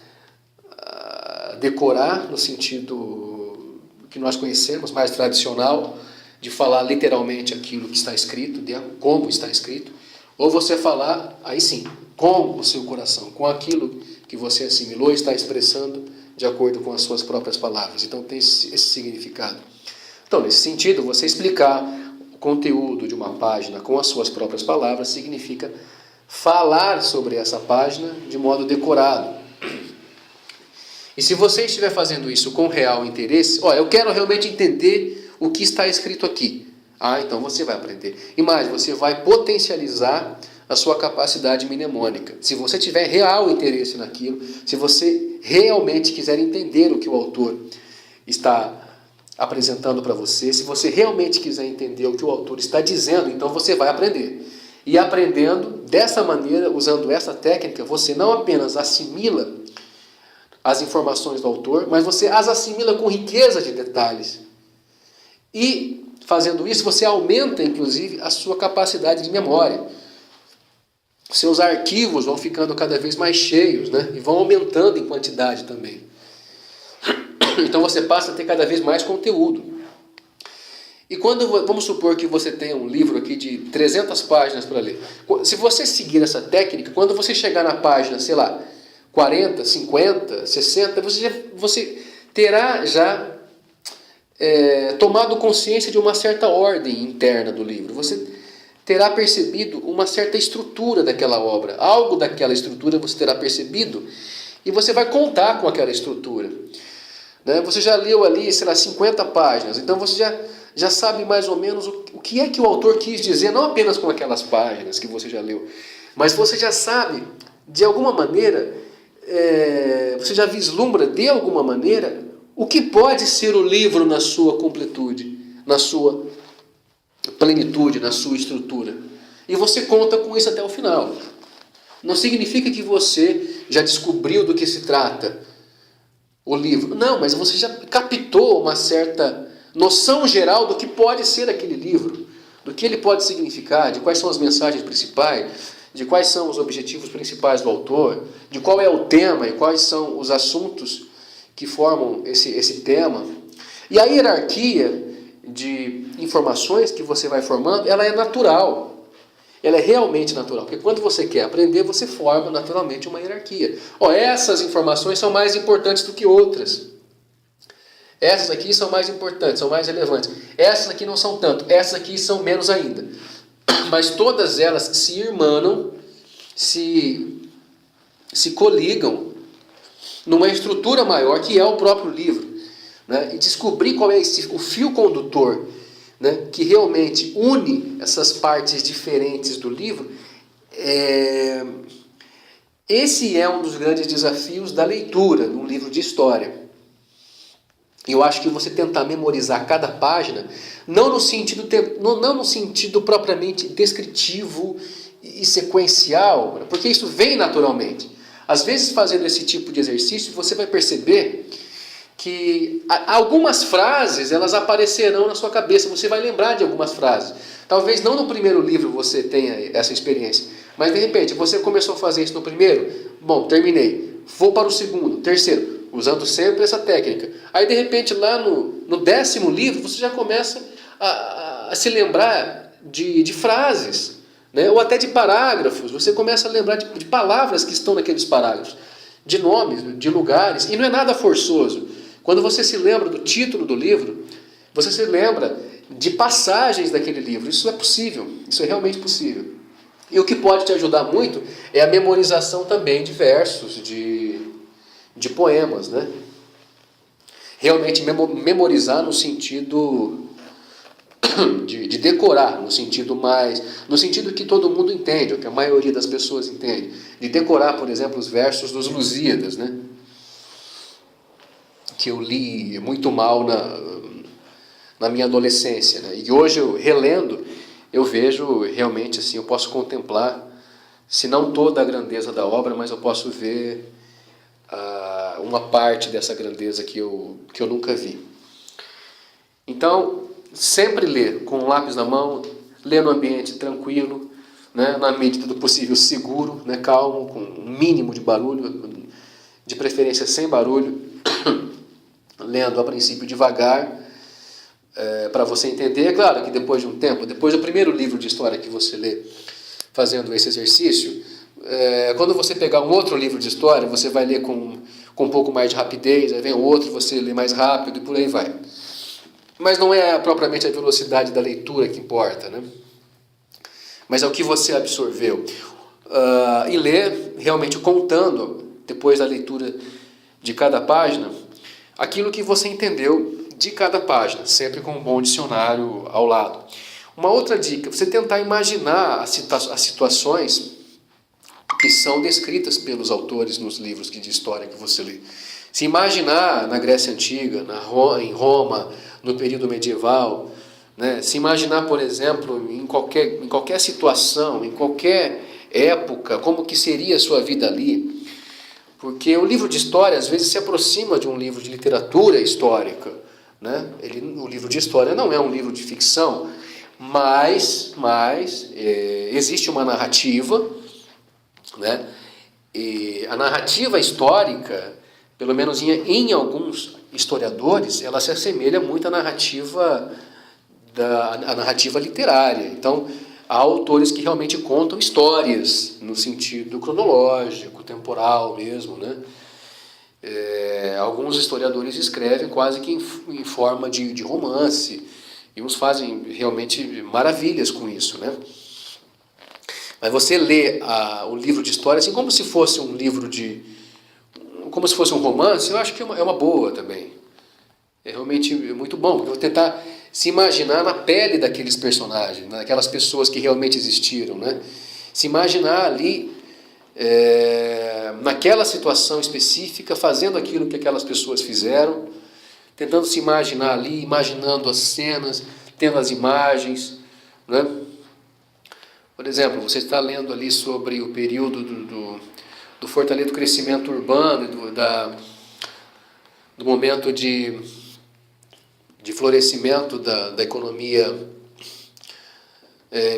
decorar no sentido que nós conhecemos, mais tradicional, de falar literalmente aquilo que está escrito, como está escrito, Ou você falar, aí sim, com o seu coração, com aquilo que você assimilou e está expressando de acordo com as suas próprias palavras. Então tem esse significado. Então, nesse sentido, você explicar o conteúdo de uma página com as suas próprias palavras significa falar sobre essa página de modo decorado. E se você estiver fazendo isso com real interesse, eu quero realmente entender o que está escrito aqui. Então você vai aprender. E mais, você vai potencializar a sua capacidade mnemônica. Se você tiver real interesse naquilo, se você realmente quiser entender o que o autor está apresentando para você, se você realmente quiser entender o que o autor está dizendo, então você vai aprender. E aprendendo dessa maneira, usando essa técnica, você não apenas assimila as informações do autor, mas você as assimila com riqueza de detalhes. E fazendo isso, você aumenta, inclusive, a sua capacidade de memória. Seus arquivos vão ficando cada vez mais cheios, né? E vão aumentando em quantidade também. Então você passa a ter cada vez mais conteúdo. E quando, vamos supor que você tenha um livro aqui de 300 páginas para ler. Se você seguir essa técnica, quando você chegar na página, 40, 50, 60, você terá já tomado consciência de uma certa ordem interna do livro. Você terá percebido uma certa estrutura daquela obra. Algo daquela estrutura você terá percebido e você vai contar com aquela estrutura. Você já leu ali, 50 páginas, então você já sabe mais ou menos o que é que o autor quis dizer, não apenas com aquelas páginas que você já leu, mas você já sabe, de alguma maneira, você já vislumbra, de alguma maneira, o que pode ser o livro na sua completude, na sua plenitude, na sua estrutura. E você conta com isso até o final. Não significa que você já descobriu do que se trata o livro. Não, mas você já captou uma certa noção geral do que pode ser aquele livro, do que ele pode significar, de quais são as mensagens principais, de quais são os objetivos principais do autor, de qual é o tema e quais são os assuntos que formam esse tema. E a hierarquia de informações que você vai formando, ela é natural. Ela é realmente natural, porque quando você quer aprender, você forma naturalmente uma hierarquia. Essas informações são mais importantes do que outras. Essas aqui são mais importantes, são mais relevantes. Essas aqui não são tanto, essas aqui são menos ainda. Mas todas elas se irmanam, se coligam numa estrutura maior que é o próprio livro. E descobrir qual é o fio condutor, que realmente une essas partes diferentes do livro, esse é um dos grandes desafios da leitura de um livro de história. Eu acho que você tentar memorizar cada página, não no sentido propriamente descritivo e sequencial, porque isso vem naturalmente. Às vezes, fazendo esse tipo de exercício, você vai perceber que algumas frases elas aparecerão na sua cabeça, você vai lembrar de algumas frases. Talvez não no primeiro livro você tenha essa experiência, mas de repente você começou a fazer isso no primeiro, terminei, vou para o segundo, terceiro, usando sempre essa técnica. Aí de repente lá no 10º livro você já começa a se lembrar de frases, ou até de parágrafos, você começa a lembrar de palavras que estão naqueles parágrafos, de nomes, de lugares, e não é nada forçoso. Quando você se lembra do título do livro, você se lembra de passagens daquele livro. Isso é possível, isso é realmente possível. E o que pode te ajudar muito é a memorização também de versos, de poemas, Realmente memorizar no sentido de decorar, no sentido que todo mundo entende, ou que a maioria das pessoas entende. De decorar, por exemplo, os versos dos Lusíadas, que eu li muito mal na minha adolescência. E hoje, relendo, eu vejo realmente, assim, eu posso contemplar, se não toda a grandeza da obra, mas eu posso ver uma parte dessa grandeza que eu nunca vi. Então, sempre ler com o lápis na mão, ler no ambiente tranquilo, na medida do possível seguro, calmo, com um mínimo de barulho, de preferência sem barulho, lendo a princípio devagar, para você entender. É claro que depois de um tempo, depois do primeiro livro de história que você lê, fazendo esse exercício, quando você pegar um outro livro de história, você vai ler com um pouco mais de rapidez, aí vem outro, você lê mais rápido e por aí vai. Mas não é propriamente a velocidade da leitura que importa, né? Mas é o que você absorveu. E ler realmente contando, depois da leitura de cada página, aquilo que você entendeu de cada página, sempre com um bom dicionário ao lado. Uma outra dica, você tentar imaginar as situações que são descritas pelos autores nos livros de história que você lê. Se imaginar na Grécia Antiga, em Roma, no período medieval, né? Se imaginar, por exemplo, em qualquer situação, em qualquer época, como que seria a sua vida ali. Porque o livro de história, às vezes, se aproxima de um livro de literatura histórica, né? O livro de história não é um livro de ficção, mas existe uma narrativa, né? E a narrativa histórica, pelo menos em alguns historiadores, ela se assemelha muito à narrativa literária. Então, há autores que realmente contam histórias no sentido cronológico, temporal mesmo, né? Alguns historiadores escrevem quase que em forma de romance, e uns fazem realmente maravilhas com isso, né? Mas você lê o livro de história assim como se fosse um livro como se fosse um romance, eu acho que é uma boa também. É realmente muito bom, porque eu vou tentar se imaginar na pele daqueles personagens, daquelas pessoas que realmente existiram, né? Se imaginar ali, naquela situação específica, fazendo aquilo que aquelas pessoas fizeram, tentando se imaginar ali, imaginando as cenas, tendo as imagens, né? Por exemplo, você está lendo ali sobre o período do fortalecido crescimento urbano, do momento de florescimento da economia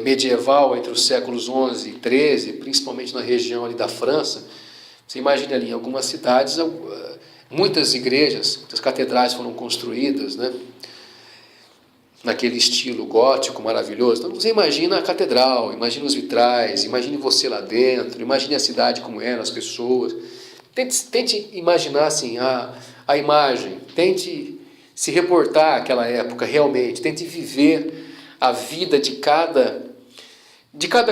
medieval entre os séculos XI e XIII, principalmente na região ali da França. Você imagina ali, em algumas cidades, muitas igrejas, muitas catedrais foram construídas, né? Naquele estilo gótico maravilhoso. Então você imagina a catedral, imagina os vitrais, imagine você lá dentro, imagine a cidade como era, as pessoas. Tente imaginar assim, a imagem, tente se reportar àquela época realmente, tente viver a vida de cada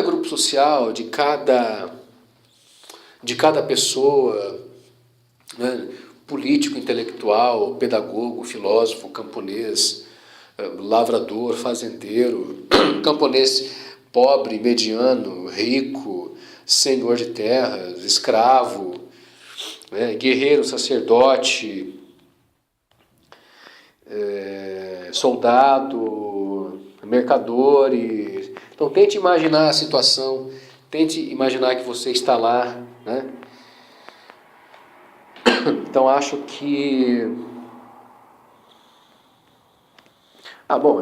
grupo social, de cada pessoa, né? Político, intelectual, pedagogo, filósofo, camponês, lavrador, fazendeiro, camponês pobre, mediano, rico, senhor de terras, escravo, né? Guerreiro, sacerdote, soldado, mercadores. Então tente imaginar a situação, tente imaginar que você está lá, né? Então acho que... bom,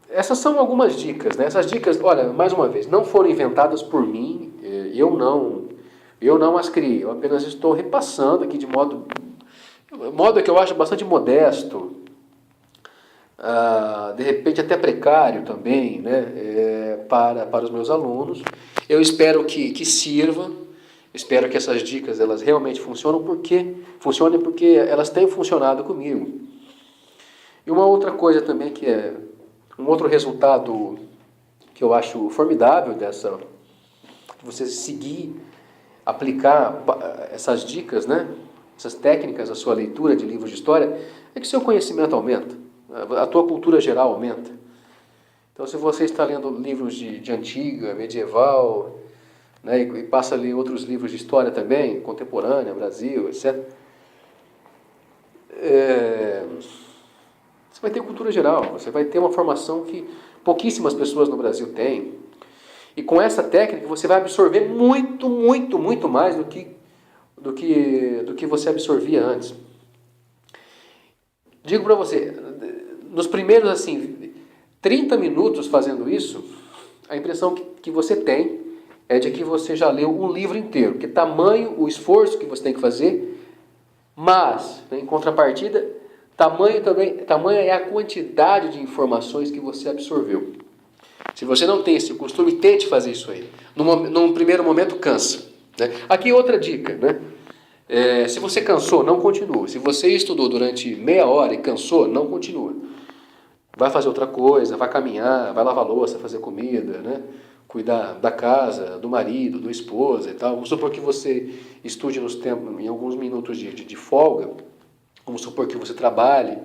essas são algumas dicas, né? Essas dicas, olha, mais uma vez, não foram inventadas por mim, eu não as criei, eu apenas estou repassando aqui de modo que eu acho bastante modesto, de repente até precário também, né? Para os meus alunos. Eu espero que sirva, espero que essas dicas elas realmente funcionem porque elas têm funcionado comigo. E uma outra coisa também que é um outro resultado que eu acho formidável de você seguir, aplicar essas dicas, né? Essas técnicas à sua leitura de livros de história, é que seu conhecimento aumenta, a tua cultura geral aumenta. Então se você está lendo livros de antiga, medieval, né, e passa a ler outros livros de história também, contemporânea, Brasil, etc., você vai ter cultura geral, você vai ter uma formação que pouquíssimas pessoas no Brasil têm. E com essa técnica você vai absorver muito, muito, muito mais do que você absorvia antes. Digo para você, nos primeiros 30 minutos fazendo isso, a impressão que você tem é de que você já leu um livro inteiro, que tamanho o esforço que você tem que fazer, mas, em tamanha é a quantidade de informações que você absorveu. Se você não tem esse costume, tente fazer isso aí. Num primeiro momento, cansa. Né? Aqui outra dica, né? Se você cansou, não continua. Se você estudou durante meia hora e cansou, não continua. Vai fazer outra coisa, vai caminhar, vai lavar louça, fazer comida, né? Cuidar da casa, do marido, do esposo e tal. Vamos supor que você estude em alguns minutos de folga. Vamos supor que você trabalhe,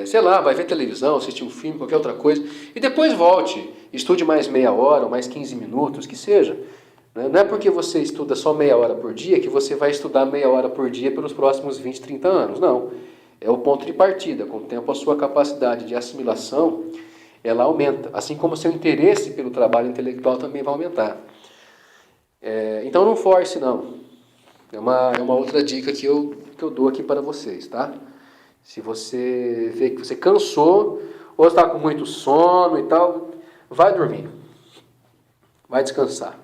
sei lá, vai ver televisão, assistir um filme, qualquer outra coisa. E depois volte, estude mais meia hora ou mais 15 minutos, que seja. Não é porque você estuda só meia hora por dia que você vai estudar meia hora por dia pelos próximos 20, 30 anos. Não. É o ponto de partida. Com o tempo, a sua capacidade de assimilação, ela aumenta. Assim como o seu interesse pelo trabalho intelectual também vai aumentar. Então não force, não. É uma outra dica que eu dou aqui para vocês, tá? Se você vê que você cansou, ou está com muito sono e tal, vai dormir. Vai descansar.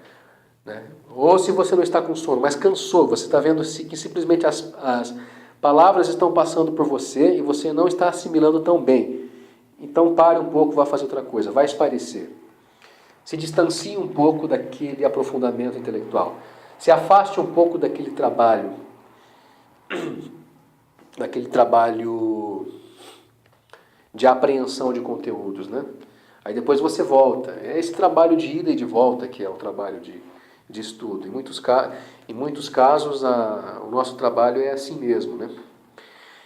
Né? Ou se você não está com sono, mas cansou, você está vendo que simplesmente as palavras estão passando por você e você não está assimilando tão bem. Então pare um pouco, vá fazer outra coisa, vai espairecer. Se distancie um pouco daquele aprofundamento intelectual. Se afaste um pouco daquele trabalho de apreensão de conteúdos, né? Aí depois você volta. É esse trabalho de ida e de volta que é o trabalho de estudo. Em muitos casos, o nosso trabalho é assim mesmo, né?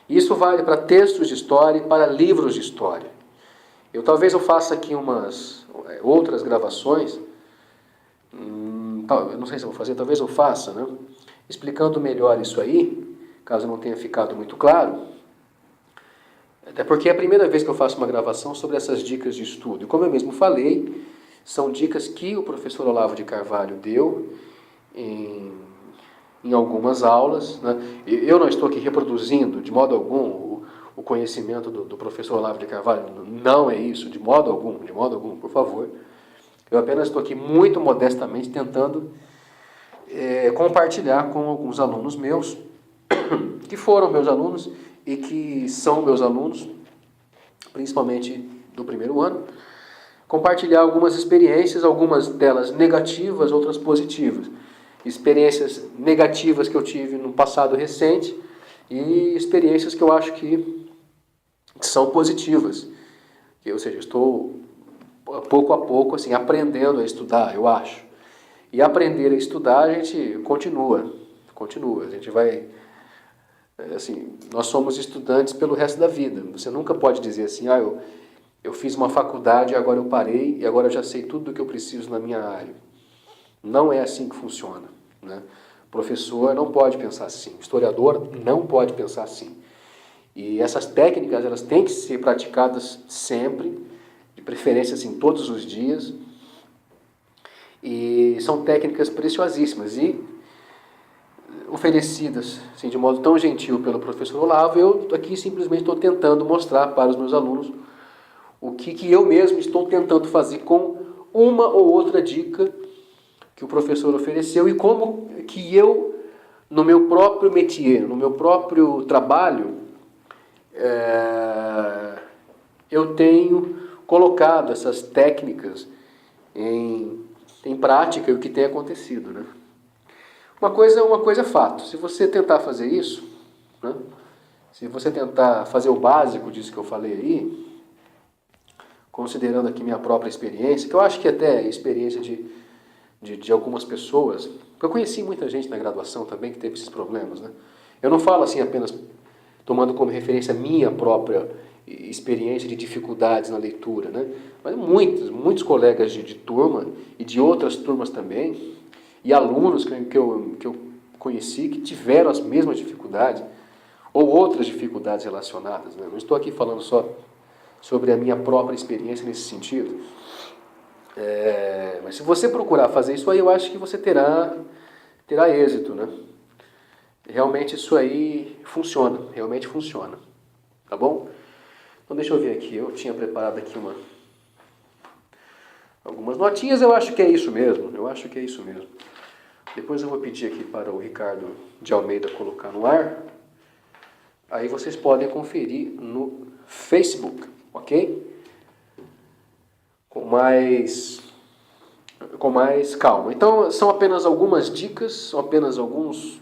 Isso vale para textos de história e para livros de história. Talvez eu faça aqui umas outras gravações, eu não sei se eu vou fazer, talvez eu faça, né? Explicando melhor isso aí, caso não tenha ficado muito claro. Até porque é a primeira vez que eu faço uma gravação sobre essas dicas de estudo. E como eu mesmo falei, são dicas que o professor Olavo de Carvalho deu em algumas aulas. Né? Eu não estou aqui reproduzindo de modo algum o conhecimento do professor Olavo de Carvalho. Não é isso, de modo algum, por favor. Eu apenas estou aqui muito modestamente tentando compartilhar com alguns alunos meus, que foram meus alunos e que são meus alunos, principalmente do primeiro ano, compartilhar algumas experiências, algumas delas negativas, outras positivas. Experiências negativas que eu tive no passado recente e experiências que eu acho que são positivas. Ou seja, estou pouco a pouco assim, aprendendo a estudar, eu acho. E aprender a estudar a gente continua. A gente vai... Assim, nós somos estudantes pelo resto da vida. Você nunca pode dizer assim, eu fiz uma faculdade, agora eu parei e agora eu já sei tudo o que eu preciso na minha área. Não é assim que funciona. Né? Professor não pode pensar assim, historiador não pode pensar assim. E essas técnicas elas têm que ser praticadas sempre, de preferência assim, todos os dias. E são técnicas preciosíssimas e oferecidas assim, de modo tão gentil pelo professor Olavo. Eu aqui simplesmente estou tentando mostrar para os meus alunos o que eu mesmo estou tentando fazer com uma ou outra dica que o professor ofereceu e como que eu, no meu próprio métier, no meu próprio trabalho, eu tenho colocado essas técnicas em prática e o que tem acontecido. Né? Uma coisa é fato, se você tentar fazer isso, né? Se você tentar fazer o básico disso que eu falei aí, considerando aqui minha própria experiência, que eu acho que até a experiência de algumas pessoas, porque eu conheci muita gente na graduação também que teve esses problemas, né? Eu não falo assim apenas tomando como referência a minha própria experiência de dificuldades na leitura, né? Mas muitos colegas de turma e de outras turmas também, e alunos que eu conheci que tiveram as mesmas dificuldades, ou outras dificuldades relacionadas. Né? Não estou aqui falando só sobre a minha própria experiência nesse sentido. Mas se você procurar fazer isso aí, eu acho que você terá êxito, né? Realmente isso aí funciona, realmente funciona. Tá bom? Então deixa eu ver aqui, eu tinha preparado aqui algumas notinhas, eu acho que é isso mesmo, Depois eu vou pedir aqui para o Ricardo de Almeida colocar no ar. Aí vocês podem conferir no Facebook, ok? com mais calma. Então, são apenas algumas dicas, são apenas algumas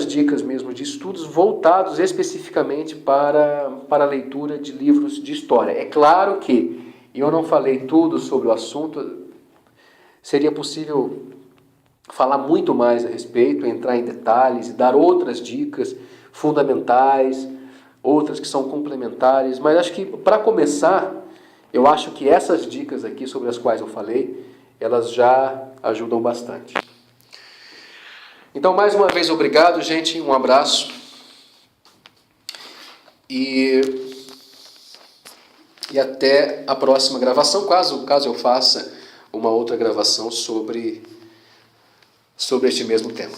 dicas mesmo de estudos voltados especificamente para a leitura de livros de história. É claro que eu não falei tudo sobre o assunto, seria possível falar muito mais a respeito, entrar em detalhes e dar outras dicas fundamentais, outras que são complementares, mas acho que para começar, eu acho que essas dicas aqui sobre as quais eu falei, elas já ajudam bastante. Então, mais uma vez, obrigado, gente, um abraço e até a próxima gravação, caso eu faça uma outra gravação sobre este mesmo tema.